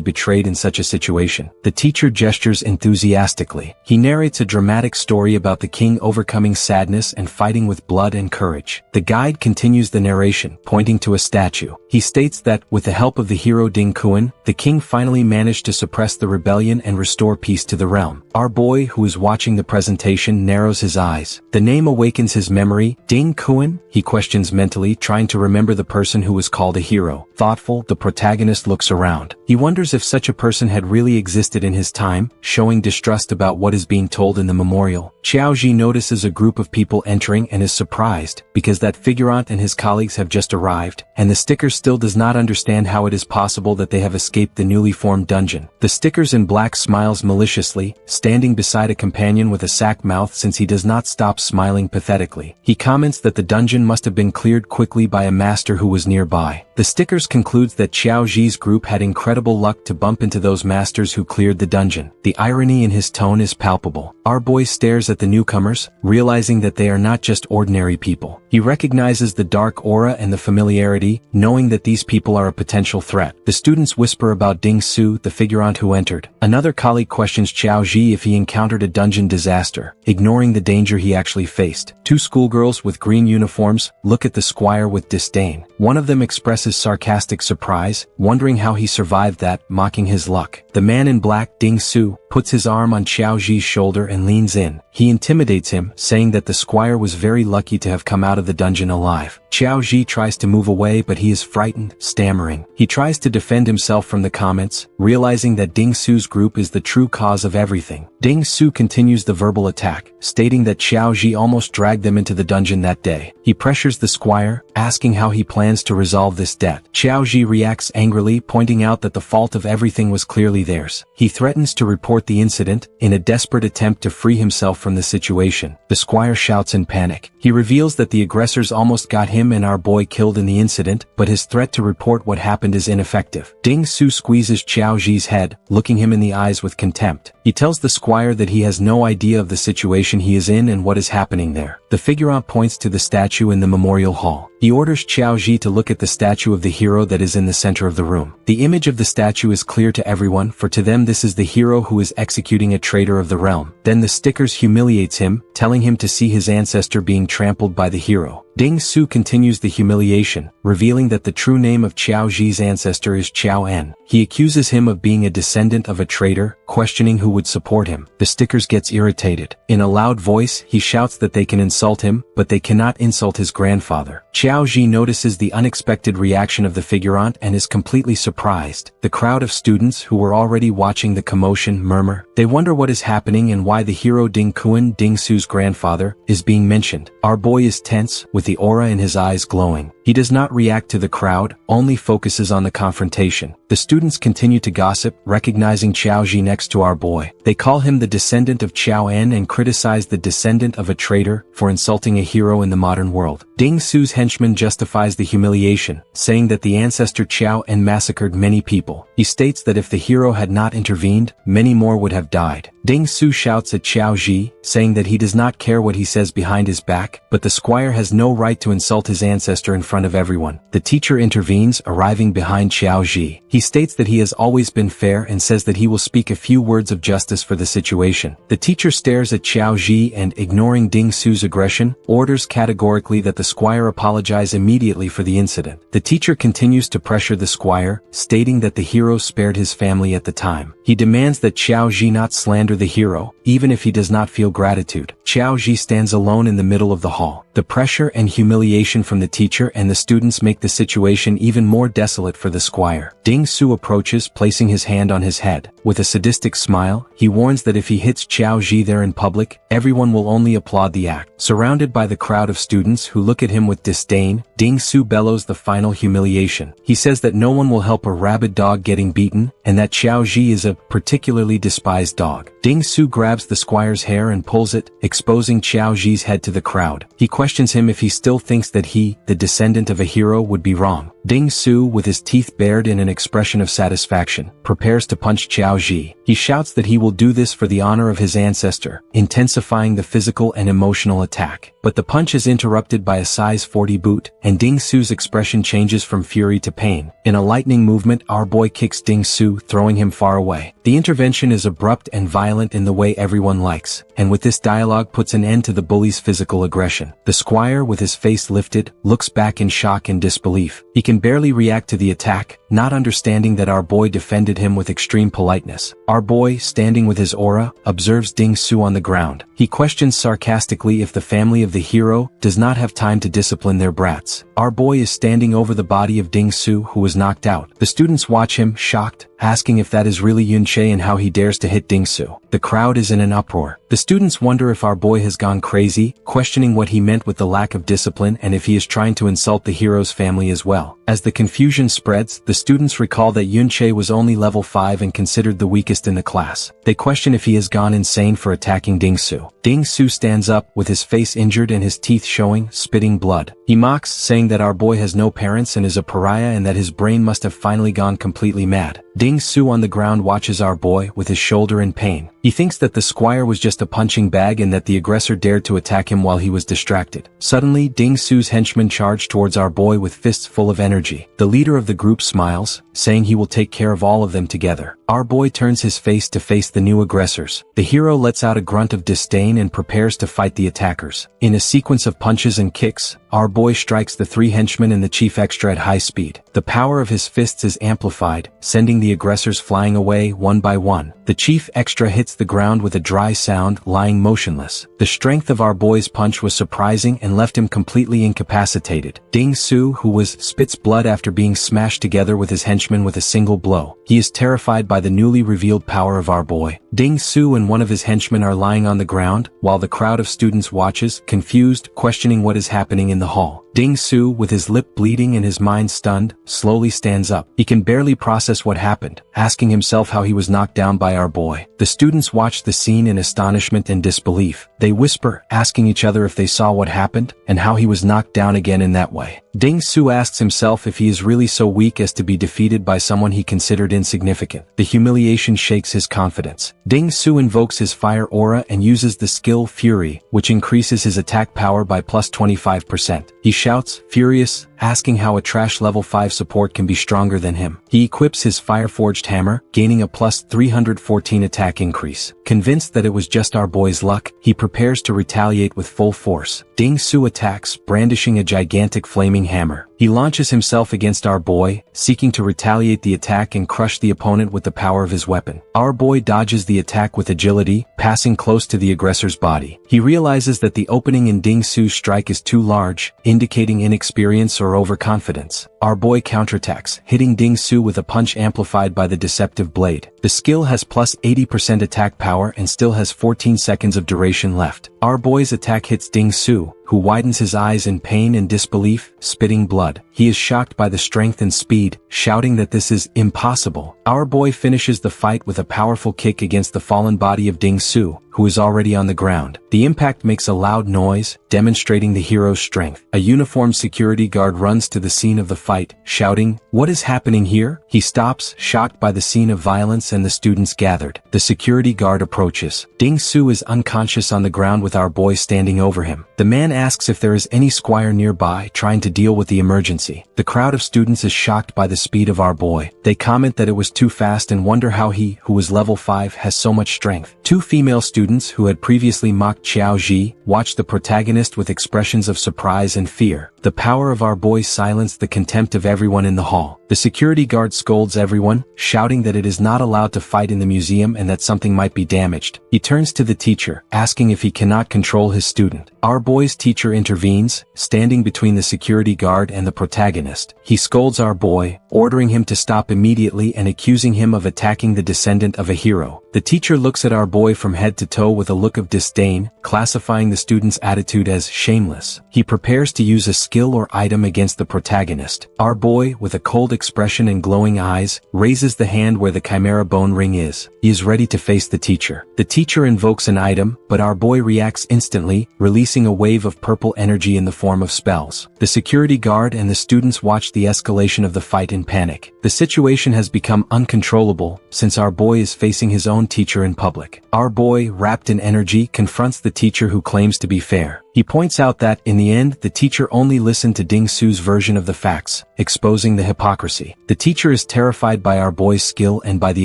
betrayed in such a situation. The teacher gestures enthusiastically. He narrates a dramatic story about the king overcoming sadness and fighting with blood and courage. The guide continues the narration, pointing to a statue. He states that, with the help of the hero Ding Kuan, the king finally managed to suppress the rebellion and restore peace to the realm. Our boy, who is watching the presentation, narrows his eyes. The name awakens his memory. Ding Kuan? He questions mentally, trying to remember the person who was called a hero. Thoughtful, the protagonist looks around. He wonders if such a person had really existed in his time, showing distrust about what is being told in the memorial. Xiaoji notices a group of people entering and is surprised, because that figurant and his colleagues have just arrived, and the sticker still does not understand how it is possible that they have escaped the newly formed dungeon. The stickers in black smiles maliciously, standing beside a companion with a sack mouth since he does not stop smiling pathetically. He comments that the dungeon must have been cleared quickly by a master who was nearby. The stickers concludes that Xiaoji's group had incredible luck to bump into those masters who cleared the dungeon. The irony in his tone is palpable. Our boy stares at the newcomers, realizing that they are not just ordinary people. He recognizes the dark aura and the familiarity, knowing that these people are a potential threat. The students whisper about Ding Su, the figurant who entered. Another colleague questions Xiaoji if he encountered a dungeon disaster, ignoring the danger he actually faced. Two schoolgirls with green uniforms look at the squire with disdain. One of them expresses sarcastic surprise, wondering how he survived that, mocking his luck. The man in black, Ding Su, puts his arm on Xiaoji's shoulder and leans in. He intimidates him, saying that the squire was very lucky to have come out of the dungeon alive. Xiaoji tries to move away, but he is frightened, stammering. He tries to defend himself from the comments, realizing that Ding Su's group is the true cause of everything. Ding Su continues the verbal attack, stating that Xiaoji almost dragged them into the dungeon that day. He pressures the squire, asking how he plans to resolve this debt. Xiaoji reacts angrily, pointing out that the fault of everything was clearly theirs. He threatens to report the incident, in a desperate attempt to free himself from the situation. The squire shouts in panic. He reveals that the aggressors almost got him and our boy killed in the incident, but his threat to report what happened is ineffective. Ding Su squeezes Xiaoji's head, looking him in the eyes with contempt. He tells the squire that he has no idea of the situation he is in and what is happening there. The figurant points to the statue in the memorial hall. He orders Xiaoji to look at the statue of the hero that is in the center of the room. The image of the statue is clear to everyone, for to them this is the hero who is executing a traitor of the realm. Then the stickers humiliates him, telling him to see his ancestor being trampled by the hero. Ding Su continues the humiliation, revealing that the true name of Xiaoji's ancestor is Qiao En. He accuses him of being a descendant of a traitor, questioning who would support him. The stickers gets irritated. In a loud voice, he shouts that they can insult him, but they cannot insult his grandfather. Xiaoji notices the unexpected reaction of the figurant and is completely surprised. The crowd of students who were already watching the commotion murmur. They wonder what is happening and why the hero Ding Kuan, Ding Su's grandfather, is being mentioned. Our boy is tense, with the aura in his eyes glowing. He does not react to the crowd, only focuses on the confrontation. The students continue to gossip, recognizing Xiaoji next to our boy. They call him the descendant of Qiao En and criticize the descendant of a traitor for insulting a hero in the modern world. Ding Su's henchman justifies the humiliation, saying that the ancestor Qiao En massacred many people. He states that if the hero had not intervened, many more would have died. Ding Su shouts at Xiaoji, saying that he does not care what he says behind his back, but the squire has no right to insult his ancestor in front front of everyone. The teacher intervenes, arriving behind Xiao Ji. He states that he has always been fair and says that he will speak a few words of justice for the situation. The teacher stares at Xiao Ji and, ignoring Ding Su's aggression, orders categorically that the squire apologize immediately for the incident. The teacher continues to pressure the squire, stating that the hero spared his family at the time. He demands that Xiao Ji not slander the hero, even if he does not feel gratitude. Xiao Ji stands alone in the middle of the hall. The pressure and humiliation from the teacher and the students make the situation even more desolate for the squire. Ding Su approaches, placing his hand on his head. With a sadistic smile, he warns that if he hits Xiao Ji there in public, everyone will only applaud the act. Surrounded by the crowd of students who look at him with disdain, Ding Su bellows the final humiliation. He says that no one will help a rabid dog getting beaten, and that Xiao Ji is a particularly despised dog. Ding Su grabs the squire's hair and pulls it, exposing Xiao Ji's head to the crowd. He questions him if he still thinks that he, the descendant of a hero, would be wrong. Ding Su, with his teeth bared in an expression of satisfaction, prepares to punch Xiao Ji. He shouts that he will do this for the honor of his ancestor, intensifying the physical and emotional attack. But the punch is interrupted by a size 40 boot, and Ding Su's expression changes from fury to pain. In a lightning movement, our boy kicks Ding Su, throwing him far away. The intervention is abrupt and violent in the way everyone likes, and with this dialogue puts an end to the bully's physical aggression. The squire, with his face lifted, looks back in shock and disbelief. He can barely react to the attack, not understanding that our boy defended him with extreme politeness. Our boy, standing with his aura, observes Ding Su on the ground. He questions sarcastically if the family of the hero does not have time to discipline their brats. Our boy is standing over the body of Ding Su, who was knocked out. The students watch him, shocked, asking if that is really Yunche and how he dares to hit Ding Su. The crowd is in an uproar. The students wonder if our boy has gone crazy, questioning what he meant with the lack of discipline and if he is trying to insult the hero's family as well. As the confusion spreads, the students recall that Yunche was only level 5 and considered the weakest in the class. They question if he has gone insane for attacking Ding Su. Ding Su stands up, with his face injured and his teeth showing, spitting blood. He mocks, saying that our boy has no parents and is a pariah and that his brain must have finally gone completely mad. Ding Su on the ground watches our boy, with his shoulder in pain. He thinks that the squire was just a punching bag and that the aggressor dared to attack him while he was distracted. Suddenly, Ding Su's henchmen charge towards our boy with fists full of energy. The leader of the group smiles, saying he will take care of all of them together. Our boy turns his face to face the new aggressors. The hero lets out a grunt of disdain and prepares to fight the attackers. In a sequence of punches and kicks, our boy strikes the 3 henchmen and the chief extra at high speed. The power of his fists is amplified, sending the aggressors flying away one by one. The chief extra hits the ground with a dry sound, lying motionless. The strength of our boy's punch was surprising and left him completely incapacitated. Ding Su, who spits blood after being smashed together with his henchmen with a single blow. He is terrified by the newly revealed power of our boy. Ding Su and one of his henchmen are lying on the ground, while the crowd of students watches, confused, questioning what is happening in the hall. Ding Su, with his lip bleeding and his mind stunned, slowly stands up. He can barely process what happened, asking himself how he was knocked down by our boy. The students watch the scene in astonishment and disbelief. They whisper, asking each other if they saw what happened, and how he was knocked down again in that way. Ding Su asks himself if he is really so weak as to be defeated by someone he considered insignificant. The humiliation shakes his confidence. Ding Su invokes his fire aura and uses the skill Fury, which increases his attack power by plus 25%. He shouts, furious, asking how a trash level 5 support can be stronger than him. He equips his fire-forged hammer, gaining a plus 314 attack increase. Convinced that it was just our boy's luck, he prepares to retaliate with full force. Ding Su attacks, brandishing a gigantic flaming hammer. He launches himself against our boy, seeking to retaliate the attack and crush the opponent with the power of his weapon. Our boy dodges the attack with agility, passing close to the aggressor's body. He realizes that the opening in Ding Su's strike is too large, indicating inexperience or overconfidence. Our boy counterattacks, hitting Ding Su with a punch amplified by the deceptive blade. The skill has plus 80% attack power and still has 14 seconds of duration left. Our boy's attack hits Ding Su, who widens his eyes in pain and disbelief, spitting blood. He is shocked by the strength and speed, shouting that this is impossible. Our boy finishes the fight with a powerful kick against the fallen body of Ding Su, who is already on the ground. The impact makes a loud noise, demonstrating the hero's strength. A uniformed security guard runs to the scene of the fight, shouting, "What is happening here?" He stops, shocked by the scene of violence and the students gathered. The security guard approaches. Ding Su is unconscious on the ground with our boy standing over him. The man asks if there is any squire nearby trying to deal with the emergency. The crowd of students is shocked by the speed of our boy. They comment that it was too fast and wonder how he, who was level 5, has so much strength. Two female students who had previously mocked Xiao Ji watch the protagonist with expressions of surprise and fear. The power of our boy silenced the contempt of everyone in the hall. The security guard scolds everyone, shouting that it is not allowed to fight in the museum and that something might be damaged. He turns to the teacher, asking if he cannot control his student. Our boy's teacher intervenes, standing between the security guard and the protagonist. He scolds our boy, ordering him to stop immediately and accusing him of attacking the descendant of a hero. The teacher looks at our boy from head to toe with a look of disdain, classifying the student's attitude as shameless. He prepares to use a skill or item against the protagonist. Our boy, with a cold expression and glowing eyes, raises the hand where the chimera bone ring is. He is ready to face the teacher. The teacher invokes an item, but our boy reacts instantly, releasing a wave of purple energy in the form of spells. The security guard and the students watch the escalation of the fight in panic. The situation has become uncontrollable, since our boy is facing his own teacher in public. Our boy, wrapped in energy, confronts the teacher who claims to be fair. He points out that, in the end, the teacher only listened to Ding Su's version of the facts, exposing the hypocrisy. The teacher is terrified by our boy's skill and by the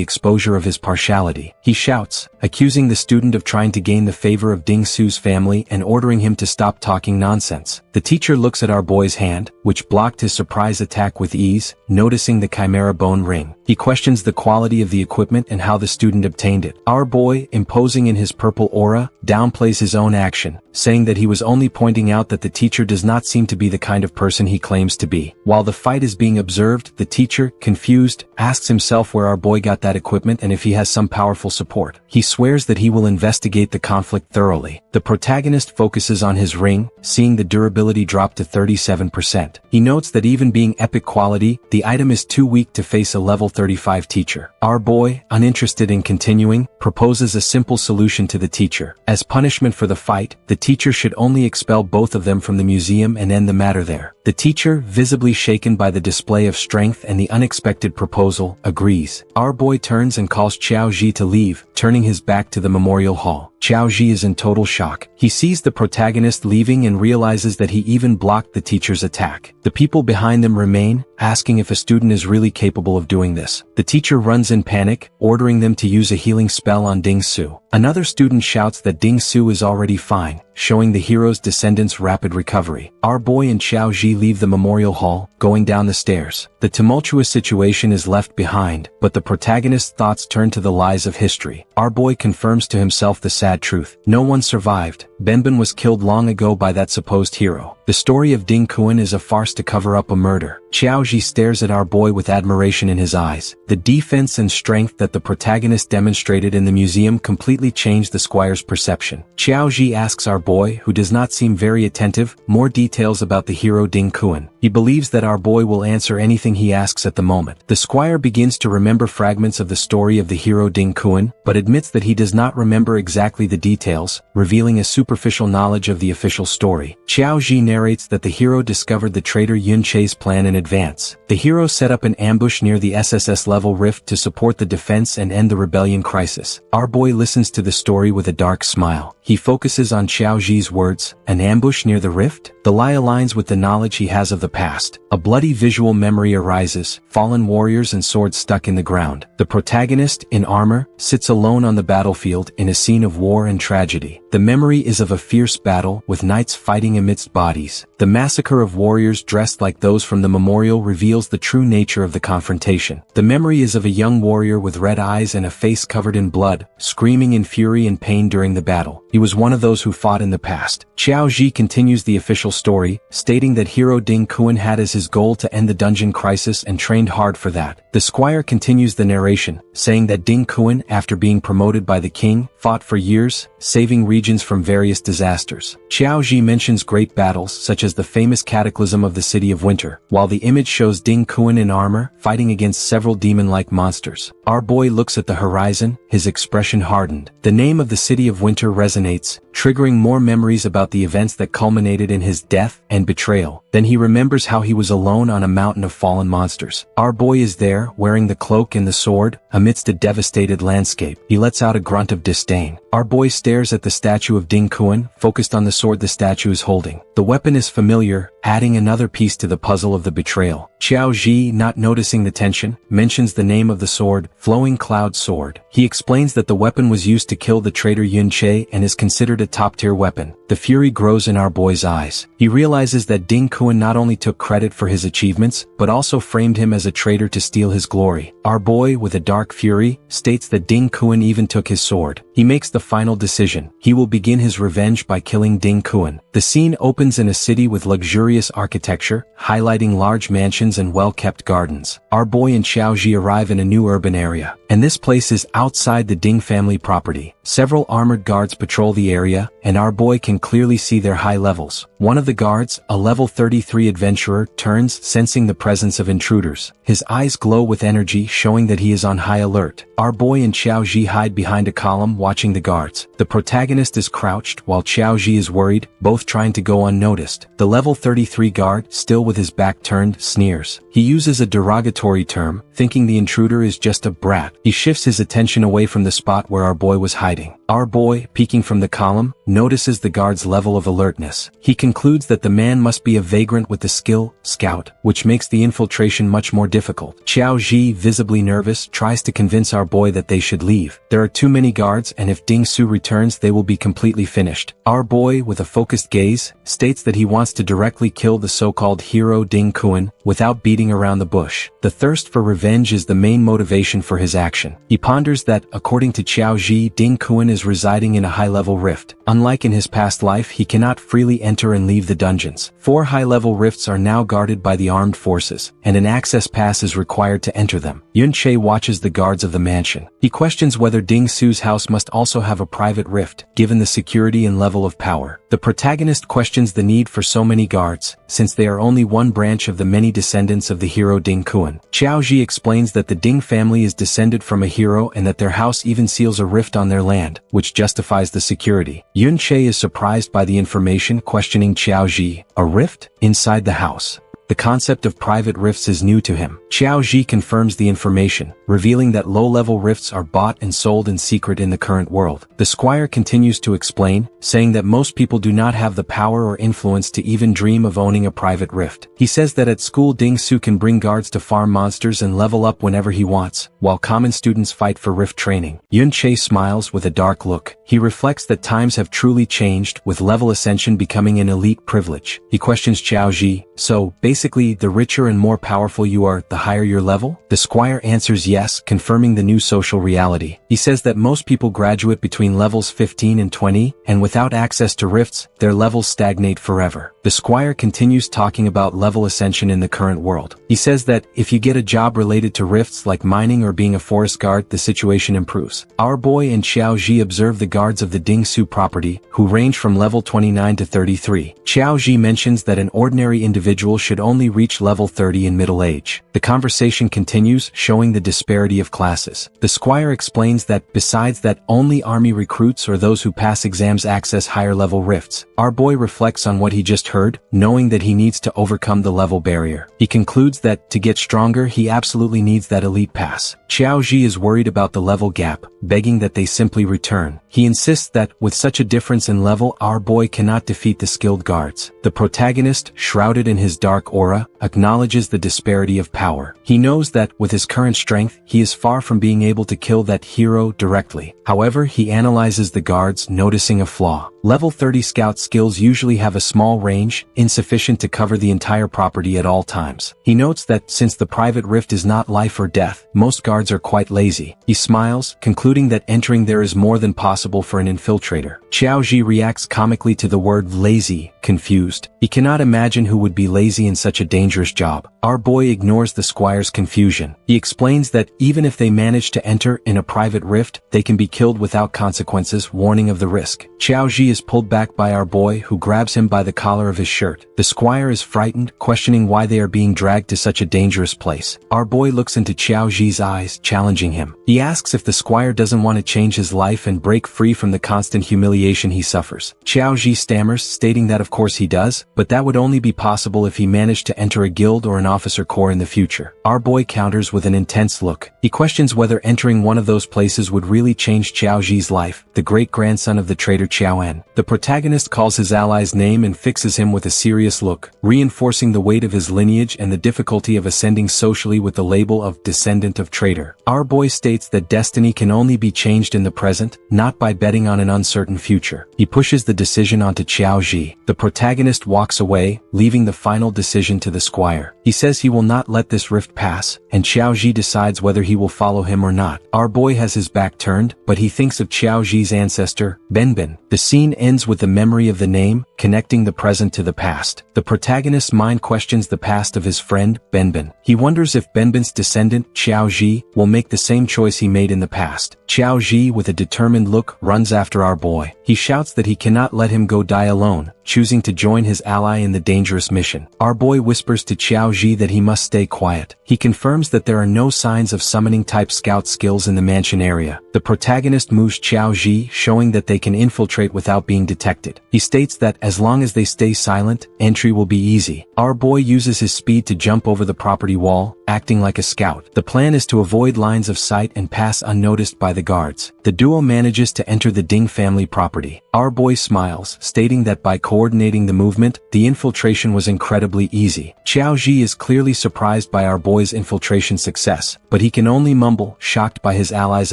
exposure of his partiality. He shouts, accusing the student of trying to gain the favor of Ding Su's family and ordering him to stop talking nonsense. The teacher looks at our boy's hand, which blocked his surprise attack with ease, noticing the chimera bone ring. He questions the quality of the equipment and how the student obtained it. Our boy, imposing in his purple aura, downplays his own action, saying that he was only pointing out that the teacher does not seem to be the kind of person he claims to be. While the fight is being observed, the teacher, confused, asks himself where our boy got that equipment and if he has some powerful support. He swears that he will investigate the conflict thoroughly. The protagonist focuses on his ring, seeing the durability drop to 37%. He notes that even being epic quality, the item is too weak to face a level 35 teacher. Our boy, uninterested in continuing, proposes a simple solution to the teacher. As punishment for the fight, the teacher should only expel both of them from the museum and end the matter there. The teacher, visibly shaken by the display of strength and the unexpected proposal, agrees. Our boy turns and calls Xiao Ji to leave, turning his back to the memorial hall. Xiao Ji is in total shock. He sees the protagonist leaving and realizes that he even blocked the teacher's attack. The people behind them remain, asking if a student is really capable of doing this. The teacher runs in panic, ordering them to use a healing spell on Ding Su. Another student shouts that Ding Su is already fine, showing the hero's descendants' rapid recovery. Our boy and Xiao Ji leave the memorial hall, going down the stairs. The tumultuous situation is left behind, but the protagonist's thoughts turn to the lies of history. Our boy confirms to himself the sad truth. No one survived. Benben was killed long ago by that supposed hero. The story of Ding Kuan is a farce to cover up a murder. Xiao Ji stares at our boy with admiration in his eyes. The defense and strength that the protagonist demonstrated in the museum completely changed the squire's perception. Xiao Ji asks our boy, who does not seem very attentive, more details about the hero Ding Kuan. He believes that our boy will answer anything he asks at the moment. The squire begins to remember fragments of the story of the hero Ding Kuan, but admits that he does not remember exactly the details, revealing a superficial knowledge of the official story. Xiao Ji narrates that the hero discovered the traitor Yun Che's plan in advance. The hero set up an ambush near the SSS-Level rift to support the defense and end the rebellion crisis. Our boy listens to the story with a dark smile. He focuses on Xiao Ji's words, an ambush near the rift? The lie aligns with the knowledge he has of the past. A bloody visual memory arises, fallen warriors and swords stuck in the ground. The protagonist, in armor, sits alone on the battlefield in a scene of war and tragedy. The memory is of a fierce battle, with knights fighting amidst bodies. The massacre of warriors dressed like those from the memorial reveals the true nature of the confrontation. The memory is of a young warrior with red eyes and a face covered in blood, screaming in fury and pain during the battle. He was one of those who fought in the past. Xiao Ji continues the official story, stating that hero Ding Kuan had as his goal to end the dungeon crisis and trained hard for that. The squire continues the narration, saying that Ding Kuan, after being promoted by the king, fought for years, saving regions from various disasters. Xiao Ji mentions great battles such as as the famous cataclysm of the City of Winter, while the image shows Ding Kuan in armor, fighting against several demon-like monsters. Our boy looks at the horizon, his expression hardened. The name of the City of Winter resonates, triggering more memories about the events that culminated in his death and betrayal. Then he remembers how he was alone on a mountain of fallen monsters. Our boy is there, wearing the cloak and the sword, amidst a devastated landscape. He lets out a grunt of disdain. Our boy stares at the statue of Ding Kuan, focused on the sword the statue is holding. The weapon is familiar, adding another piece to the puzzle of the betrayal. Xiao Ji, not noticing the tension, mentions the name of the sword, Flowing Cloud Sword. He explains that the weapon was used to kill the traitor Yun Che and is considered a top-tier weapon. The fury grows in our boy's eyes. He realizes that Ding Kuan not only took credit for his achievements, but also framed him as a traitor to steal his glory. Our boy, with a dark fury, states that Ding Kuan even took his sword. He makes the final decision. He will begin his revenge by killing Ding Kuan. The scene opens in a city with luxurious architecture, highlighting large mansions and well-kept gardens. Our boy and Xiaoji arrive in a new urban area, and this place is outside the Ding family property. Several armored guards patrol the area, and our boy can clearly see their high levels. One of the guards, a level 33 adventurer, turns, sensing the presence of intruders. His eyes glow with energy, showing that he is on high alert. Our boy and Xiaoji hide behind a column, watching the guards. The protagonist is crouched, while Xiaoji is worried, both trying to go unnoticed. The level 33 guard, still with his back turned, sneers. He uses a derogatory term, thinking the intruder is just a brat. He shifts his attention away from the spot where our boy was hiding. Our boy, peeking from the column, notices the guard's level of alertness. He concludes that the man must be a vagrant with the skill, Scout, which makes the infiltration much more difficult. Xiao Ji, visibly nervous, tries to convince our boy that they should leave. There are too many guards, and if Ding Su returns they will be completely finished. Our boy, with a focused gaze, states that he wants to directly kill the so-called hero Ding Kuan, without beating around the bush. The thirst for revenge is the main motivation for his action. He ponders that, according to Xiao Ji, Ding Kuan is residing in a high-level rift. Unlike in his past life, he cannot freely enter and leave the dungeons. 4 high-level rifts are now guarded by the armed forces, and an access pass is required to enter them. Yun Che watches the guards of the mansion. He questions whether Ding Su's house must also have a private rift, given the security and level of power. The protagonist questions the need for so many guards, since they are only one branch of the many descendants of the hero Ding Kuan. Xiao Ji explains that the Ding family is descended from a hero and that their house even seals a rift on their land, which justifies the security. Yun Che is surprised by the information, questioning Xiao Ji. A rift? Inside the house? The concept of private rifts is new to him. Xiao Ji confirms the information, revealing that low-level rifts are bought and sold in secret in the current world. The squire continues to explain, saying that most people do not have the power or influence to even dream of owning a private rift. He says that at school Ding Su can bring guards to farm monsters and level up whenever he wants, while common students fight for rift training. Yun Che smiles with a dark look. He reflects that times have truly changed, with level ascension becoming an elite privilege. He questions Xiao Ji, so, basically, the richer and more powerful you are, the higher your level? The squire answers yes, confirming the new social reality. He says that most people graduate between levels 15 and 20, and without access to rifts, their levels stagnate forever. The squire continues talking about level ascension in the current world. He says that, if you get a job related to rifts like mining or being a forest guard, the situation improves. Our boy and Xiao Ji observe the guards of the Ding Su property, who range from level 29 to 33. Xiao Ji mentions that an ordinary individual should only reach level 30 in middle age. The conversation continues, showing the disparity of classes. The squire explains that, besides that, only army recruits or those who pass exams access higher level rifts. Our boy reflects on what he just heard, knowing that he needs to overcome the level barrier. He concludes that, to get stronger, he absolutely needs that elite pass. Xiao Ji is worried about the level gap, begging that they simply return. He insists that, with such a difference in level, our boy cannot defeat the skilled guards. The protagonist, shrouded in his dark aura, acknowledges the disparity of power. He knows that, with his current strength, he is far from being able to kill that hero directly. However, he analyzes the guards, noticing a flaw. Level 30 scout skills usually have a small range, insufficient to cover the entire property at all times. He notes that, since the private rift is not life or death, most guards are quite lazy. He smiles, concluding that entering there is more than possible for an infiltrator. Xiao Ji reacts comically to the word lazy, confused. He cannot imagine who would be lazy in such a dangerous job. Our boy ignores the squire's confusion. He explains that even if they manage to enter in a private rift, they can be killed without consequences, warning of the risk. Xiaoji is pulled back by our boy, who grabs him by the collar of his shirt. The squire is frightened, questioning why they are being dragged to such a dangerous place. Our boy looks into Xiaoji's eyes, challenging him. He asks if the squire doesn't want to change his life and break free from the constant humiliation he suffers. Xiaoji stammers, stating that of course he does, but that would only be possible if he managed to enter a guild or an officer corps in the future. Our boy counters with an intense look. He questions whether entering one of those places would really change Xiaoji's life, the great-grandson of the traitor Xiaoan. The protagonist calls his ally's name and fixes him with a serious look, reinforcing the weight of his lineage and the difficulty of ascending socially with the label of descendant of traitor. Our boy states that destiny can only be changed in the present, not by betting on an uncertain future. He pushes the decision onto Xiaoji. The protagonist walks away, leaving the final decision to the squire. He says he will not let this rift pass, and Xiaoji decides whether he will follow him or not. Our boy has his back turned, but he thinks of Xiaoji's ancestor, Benben. The scene ends with the memory of the name, connecting the present to the past. The protagonist's mind questions the past of his friend, Benben. He wonders if Benben's descendant, Xiaoji, will make the same choice he made in the past. Xiaoji, with a determined look, runs after our boy. He shouts that he cannot let him go die alone, choosing to join his ally in the dangerous mission. Our boy whispers to Xiaoji that he must stay quiet. He confirms that there are no signs of summoning-type scout skills in the mansion area. The protagonist moves Xiaoji, showing that they can infiltrate without being detected. He states that as long as they stay silent, entry will be easy. Our boy uses his speed to jump over the property wall, acting like a scout. The plan is to avoid lines of sight and pass unnoticed by the guards. The duo manages to enter the Ding family property. Our boy smiles, stating that by coordinating the movement, the infiltration was incredibly easy. Xiaoji is clearly surprised by our boy's infiltration success, but he can only mumble, shocked by his ally's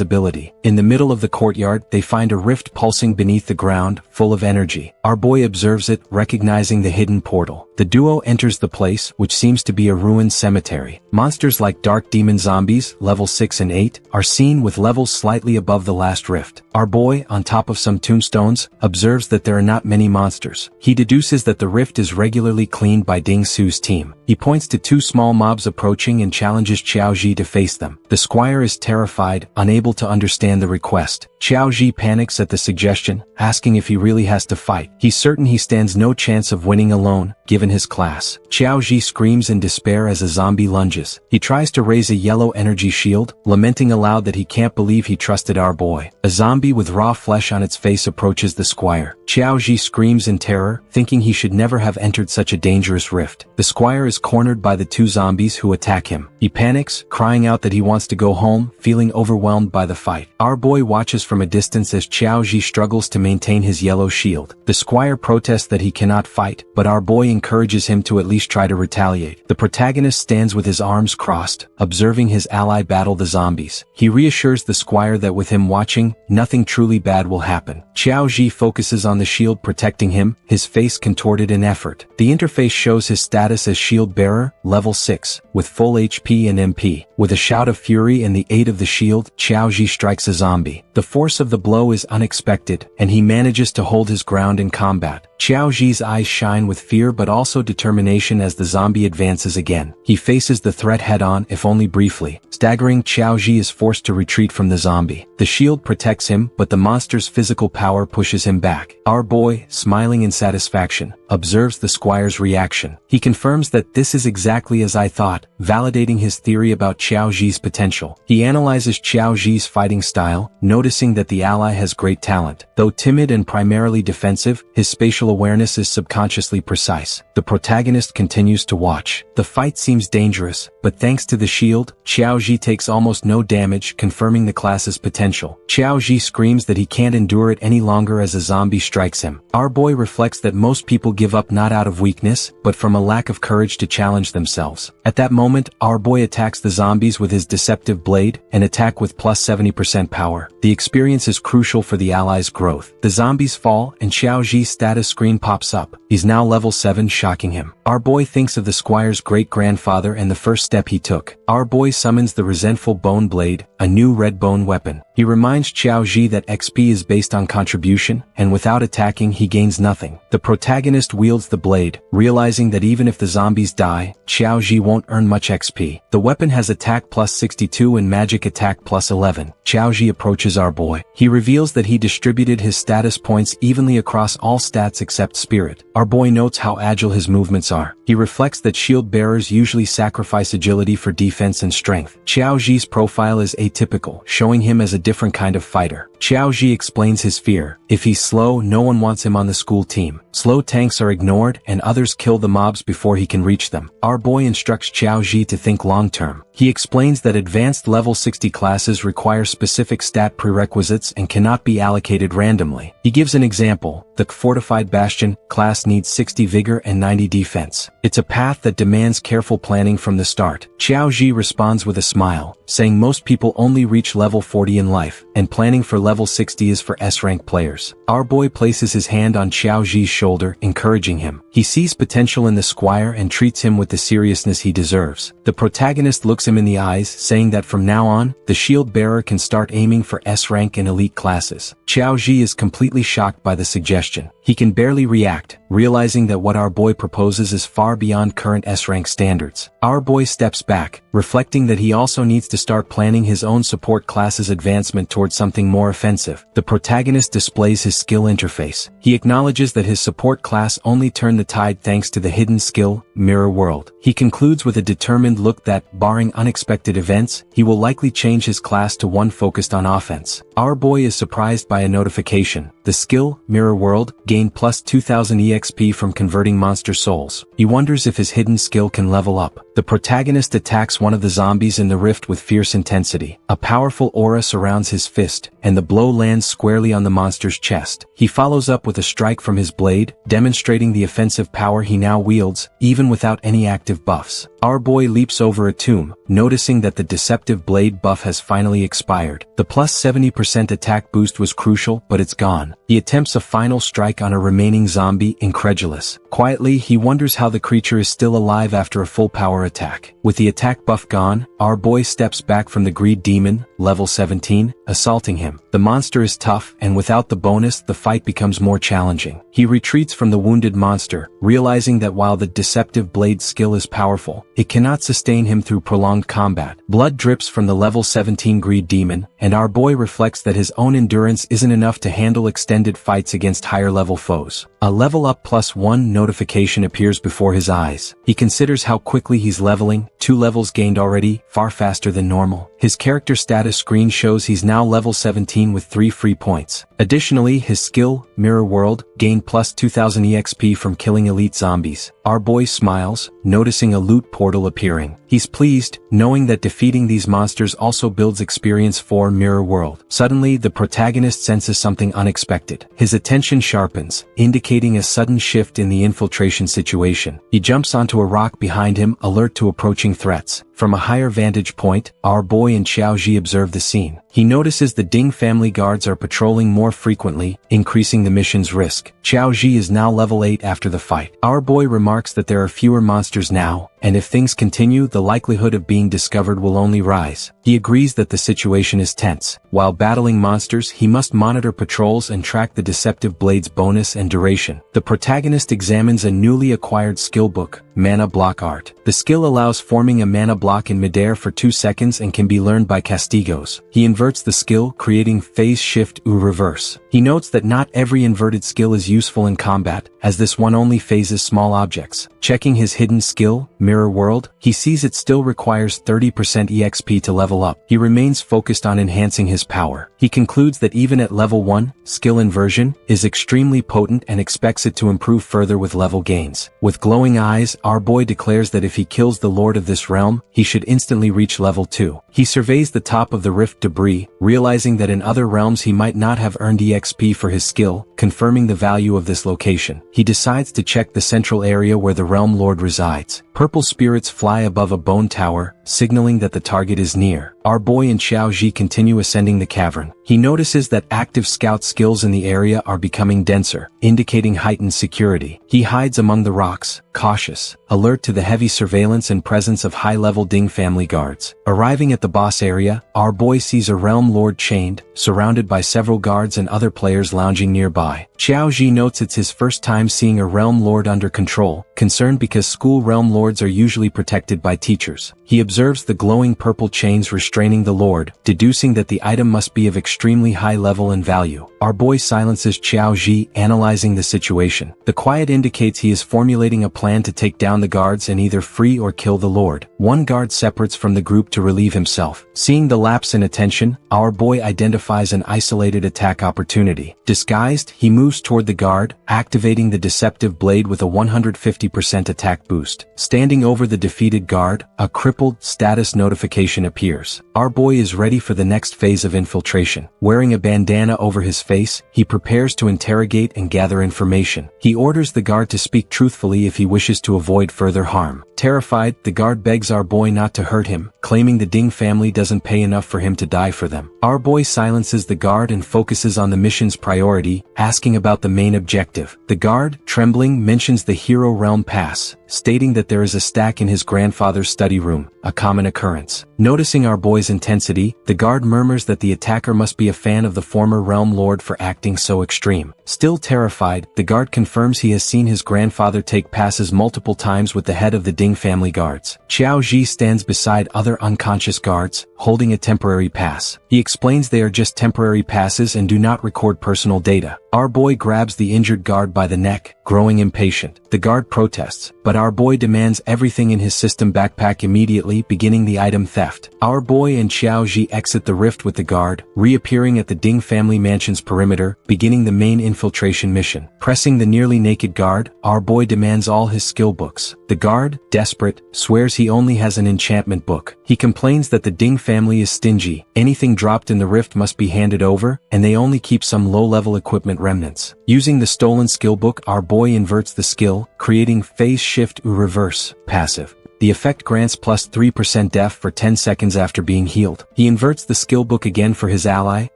ability. In the middle of the courtyard, they find a rift pulsing beneath the ground, full of energy. Our boy observes it, recognizing the hidden portal. The duo enters the place, which seems to be a ruined cemetery. Monsters like dark demon zombies, level 6 and 8, are seen with levels slightly above the last rift. Our boy, on top of some tombstones, observes that there are not many monsters. He deduces that the rift is regularly cleaned by Ding Su's team. He points to two small mobs approaching and challenges Xiaoji to face them. The squire is terrified, unable to understand the request. Xiaoji panics at the suggestion, asking if he really has to fight. He's certain he stands no chance of winning alone, given his class. Xiaoji screams in despair as a zombie lunges. He tries to raise a yellow energy shield, lamenting aloud that he can't believe he trusted our boy. A zombie with raw flesh on its face approaches the squire. Xiaoji screams in terror, thinking he should never have entered such a dangerous rift. The squire is cornered by the two zombies who attack him. He panics, crying out that he wants to go home, feeling overwhelmed by the fight. Our boy watches from a distance as Xiaoji struggles to maintain his yellow shield. The squire protests that he cannot fight, but our boy encourages him to at least try to retaliate. The protagonist stands with his arms crossed, observing his ally battle the zombies. He reassures the squire that with him watching, nothing truly bad will happen. Xiaoji focuses on the shield protecting him, his face contorted in effort. The interface shows his status as shield bearer, level 6, with full HP and MP. With a shout of fury and the aid of the shield, Xiaoji strikes a zombie. The force of the blow is unexpected, and he manages to hold his ground in combat. Xiaoji's eyes shine with fear but also determination as the zombie advances again. He faces the threat head-on, if only briefly. Staggering, Xiaoji is forced to retreat from the zombie. The shield protects him, but the monster's physical power pushes him back. Our boy, smiling in satisfaction, observes the squire's reaction. He confirms that this is exactly as I thought, validating his theory about Xiaoji's potential. He analyzes Xiaoji's fighting style, noticing that the ally has great talent. Though timid and primarily defensive, his spatial awareness is subconsciously precise. The protagonist continues to watch. The fight seems dangerous, but thanks to the shield, Xiaoji takes almost no damage, confirming the class's potential. Xiaoji screams that he can't endure it any longer as a zombie strikes him. Our boy reflects that most people give up not out of weakness, but from a lack of courage to challenge themselves. At that moment, our boy attacks the zombies with his deceptive blade, an attack with plus 70% power. The experience is crucial for the allies' growth. The zombies fall, and Xiaoji's status screen pops up. He's now level 7, shocking him. Our boy thinks of the squire's great-grandfather and the first step he took. Our boy summons the resentful bone blade, a new red bone weapon. He reminds Xiaoji that XP is based on contribution, and without attacking he gains nothing. The protagonist protagonist wields the blade, realizing that even if the zombies die, Xiaoji won't earn much XP. The weapon has attack plus 62 and magic attack plus 11. Xiaoji approaches our boy. He reveals that he distributed his status points evenly across all stats except spirit. Our boy notes how agile his movements are. He reflects that shield bearers usually sacrifice agility for defense and strength. Xiaoji's profile is atypical, showing him as a different kind of fighter. Xiaoji explains his fear. If he's slow, no one wants him on the school team. Slow tanks are ignored and others kill the mobs before he can reach them. Our boy instructs Xiaoji to think long-term. He explains that advanced level 60 classes require specific stat prerequisites and cannot be allocated randomly. He gives an example. The Fortified Bastion class needs 60 vigor and 90 defense. It's a path that demands careful planning from the start. Xiaoji responds with a smile, saying most people only reach level 40 in life, and planning for level 60 is for S-rank players. Our boy places his hand on Xiaoji's shoulder, encouraging him. He sees potential in the squire and treats him with the seriousness he deserves. The protagonist looks him in the eyes, saying that from now on, the shield bearer can start aiming for S-rank and elite classes. Xiaoji is completely shocked by the suggestion. He can barely react, realizing that what our boy proposes is far beyond current S-rank standards. Our boy steps back, reflecting that he also needs to start planning his own support class's advancement towards something more offensive. The protagonist displays his skill interface. He acknowledges that his support class only turned the tide thanks to the hidden skill, Mirror World. He concludes with a determined look that, barring unexpected events, he will likely change his class to one focused on offense. Our boy is surprised by a notification. The skill, Mirror World, gained plus 2000 EXP from converting monster souls. He wonders if his hidden skill can level up. The protagonist attacks one of the zombies in the rift with fierce intensity. A powerful aura surrounds his fist, and the blow lands squarely on the monster's chest. He follows up with a strike from his blade, demonstrating the offensive power he now wields, even without any active buffs. Our boy leaps over a tomb, noticing that the deceptive blade buff has finally expired. The plus 70% attack boost was crucial, but it's gone. He attempts a final strike on a remaining zombie, incredulous. Quietly, he wonders how the creature is still alive after a full power attack. With the attack buff gone, our boy steps back from the greed demon, level 17, assaulting him. The monster is tough, and without the bonus, the fight becomes more challenging. He retreats from the wounded monster, realizing that while the deceptive blade skill is powerful, it cannot sustain him through prolonged combat. Blood drips from the level 17 greed demon, and our boy reflects that his own endurance isn't enough to handle extended fights against higher level foes. A level up plus 1 notification appears before his eyes. He considers how quickly he's leveling, 2 levels gained already, far faster than normal. His character status screen shows he's now level 17 with 3 free points. Additionally, his skill, Mirror World, gained plus 2000 EXP from killing elite zombies. Our boy smiles, noticing a loot portal appearing. He's pleased, knowing that defeating these monsters also builds experience for Mirror World. Suddenly, the protagonist senses something unexpected. His attention sharpens, indicating a sudden shift in the infiltration situation. He jumps onto a rock behind him, alert to approaching threats. From a higher vantage point, our boy and Xiaoji observe the scene. He notices the Ding family guards are patrolling more frequently, increasing the mission's risk. Xiaoji is now level 8 after the fight. Our boy remarks that there are fewer monsters now, and if things continue, the likelihood of being discovered will only rise. He agrees that the situation is tense. While battling monsters, he must monitor patrols and track the deceptive blade's bonus and duration. The protagonist examines a newly acquired skill book, Mana Block Art. The skill allows forming a mana block in midair for 2 seconds and can be learned by castigos. He inverts the skill, creating phase shift or reverse. He notes that not every inverted skill is useful in combat, as this one only phases small objects. Checking his hidden skill, Mirror World, he sees it still requires 30% EXP to level up. He remains focused on enhancing his power. He concludes that even at level 1, skill inversion is extremely potent and expects it to improve further with level gains. With glowing eyes, our boy declares that if he kills the lord of this realm, he should instantly reach level 2. He surveys the top of the rift debris, realizing that in other realms he might not have earned EXP for his skill, confirming the value of this location. He decides to check the central area where the realm lord resides. Purple spirits fly above a bone tower, signaling that the target is near. Our boy and Xiao Ji continue ascending the cavern. He notices that active scout skills in the area are becoming denser, indicating heightened security. He hides among the rocks, cautious, alert to the heavy surveillance and presence of high-level Ding family guards. Arriving at the boss area, our boy sees a realm lord chained, surrounded by several guards and other players lounging nearby. Xiao Ji notes it's his first time seeing a realm lord under control, concerned because school realm lords are usually protected by teachers. He observes the glowing purple chains restraining the lord, deducing that the item must be of extremely high level and value. Our boy silences Xiao Ji, analyzing the situation. The quiet indicates he is formulating a plan to take down the guards and either free or kill the lord. One guard separates from the group to relieve himself. Seeing the lapse in attention, our boy identifies an isolated attack opportunity. Disguised, he moves toward the guard, activating the deceptive blade with a 150% attack boost. Standing over the defeated guard, a crippled status notification appears. Our boy is ready for the next phase of infiltration. Wearing a bandana over his face, he prepares to interrogate and gather information. He orders the guard to speak truthfully if he wishes to avoid further harm. Terrified, the guard begs our boy not to hurt him, claiming the Ding family doesn't pay enough for him to die for them. Our boy silences the guard and focuses on the mission's priority, asking about the main objective. The guard, trembling, mentions the Hero Realm Pass, stating that there is a stack in his grandfather's study room, a common occurrence. Noticing our boy's intensity, the guard murmurs that the attacker must be a fan of the former realm lord for acting so extreme. Still terrified, the guard confirms he has seen his grandfather take passes multiple times with the head of the Ding family guards. Xiao Ji stands beside other unconscious guards, holding a temporary pass. He explains they are just temporary passes and do not record personal data. Our boy grabs the injured guard by the neck, growing impatient. The guard protests, but our boy demands everything in his system backpack immediately, beginning the item theft. Our boy and Xiao Ji exit the rift with the guard, reappearing at the Ding family mansion's perimeter, beginning the main infiltration mission. Pressing the nearly naked guard, our boy demands all his skill books. The guard, desperate, swears he only has an enchantment book. He complains that the Ding family is stingy. Anything dropped in the rift must be handed over, and they only keep some low-level equipment remnants. Using the stolen skill book, our boy inverts the skill, creating phase shift or reverse, passive. The effect grants plus 3% def for 10 seconds after being healed. He inverts the skill book again for his ally,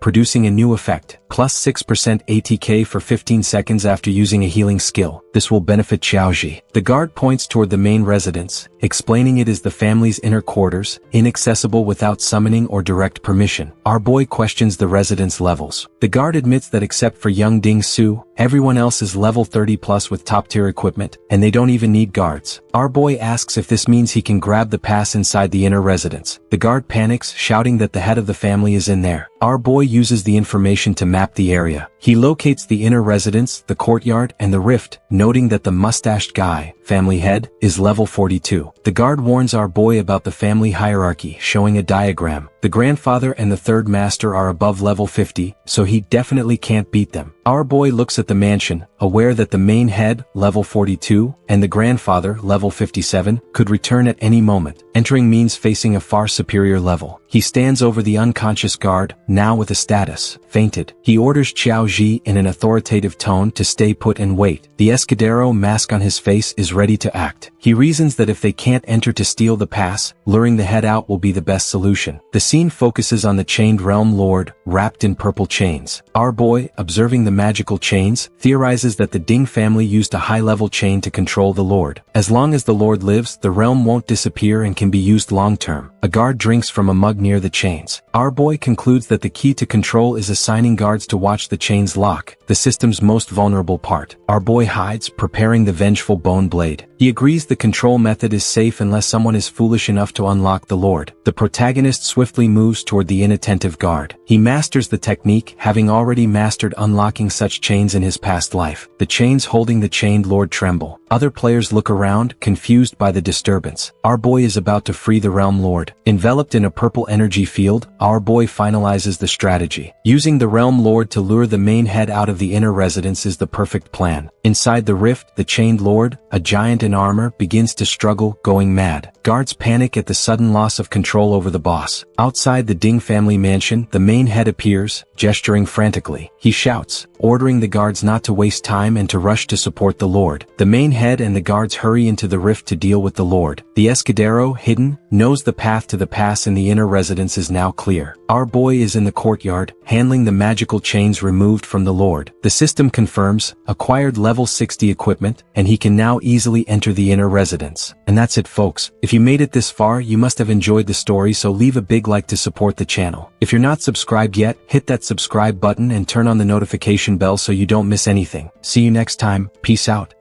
producing a new effect, plus 6% ATK for 15 seconds after using a healing skill. This will benefit Xiao Ji. The guard points toward the main residence, explaining it is the family's inner quarters, inaccessible without summoning or direct permission. Our boy questions the residence levels. The guard admits that except for young Ding Su, everyone else is level 30 plus with top-tier equipment, and they don't even need guards. Our boy asks if this means he can grab the pass inside the inner residence. The guard panics, shouting that the head of the family is in there. Our boy uses the information to map the area. He locates the inner residence, the courtyard, and the rift, noting that the mustached guy, family head, is level 42. The guard warns our boy about the family hierarchy, showing a diagram. The grandfather and the third master are above level 50, so he definitely can't beat them. Our boy looks at the mansion, aware that the main head, level 42, and the grandfather, level 57, could return at any moment. Entering means facing a far superior level. He stands over the unconscious guard, now with a status, fainted. He orders Xiao Ji in an authoritative tone to stay put and wait. The Escudero mask on his face is ready to act. He reasons that if they can't enter to steal the pass, luring the head out will be the best solution. The scene focuses on the chained realm lord, wrapped in purple chains. Our boy, observing the magical chains, theorizes that the Ding family used a high-level chain to control the lord. As long as the lord lives, the realm won't disappear and can be used long-term. A guard drinks from a mug near the chains. Our boy concludes that the key to control is assigning guards to watch the chains lock, the system's most vulnerable part. Our boy hides, preparing the vengeful bone blade. He agrees the control method is safe unless someone is foolish enough to unlock the lord. The protagonist swiftly moves toward the inattentive guard. He masters the technique, having already mastered unlocking such chains in his past life. The chains holding the chained lord tremble. Other players look around, confused by the disturbance. Our boy is about to free the realm lord. Enveloped in a purple energy field, our boy finalizes the strategy. Using the realm lord to lure the main head out of the inner residence is the perfect plan. Inside the rift, the chained lord, a giant in armor, begins to struggle, going mad. Guards panic at the sudden loss of control over the boss. Outside the Ding family mansion, the main head appears, gesturing frantically. He shouts, ordering the guards not to waste time and to rush to support the Lord. The main head and the guards hurry into the rift to deal with the Lord. The Escudero, hidden, knows the path to the pass and the inner residence is now clear. Our boy is in the courtyard, handling the magical chains removed from the Lord. The system confirms, acquired level 60 equipment, and he can now easily enter the inner residence. And that's it, folks. If you made it this far, you must have enjoyed the story, so leave a big like to support the channel. If you're not subscribed yet, hit that subscribe button and turn on the notification bell so you don't miss anything. See you next time. Peace out.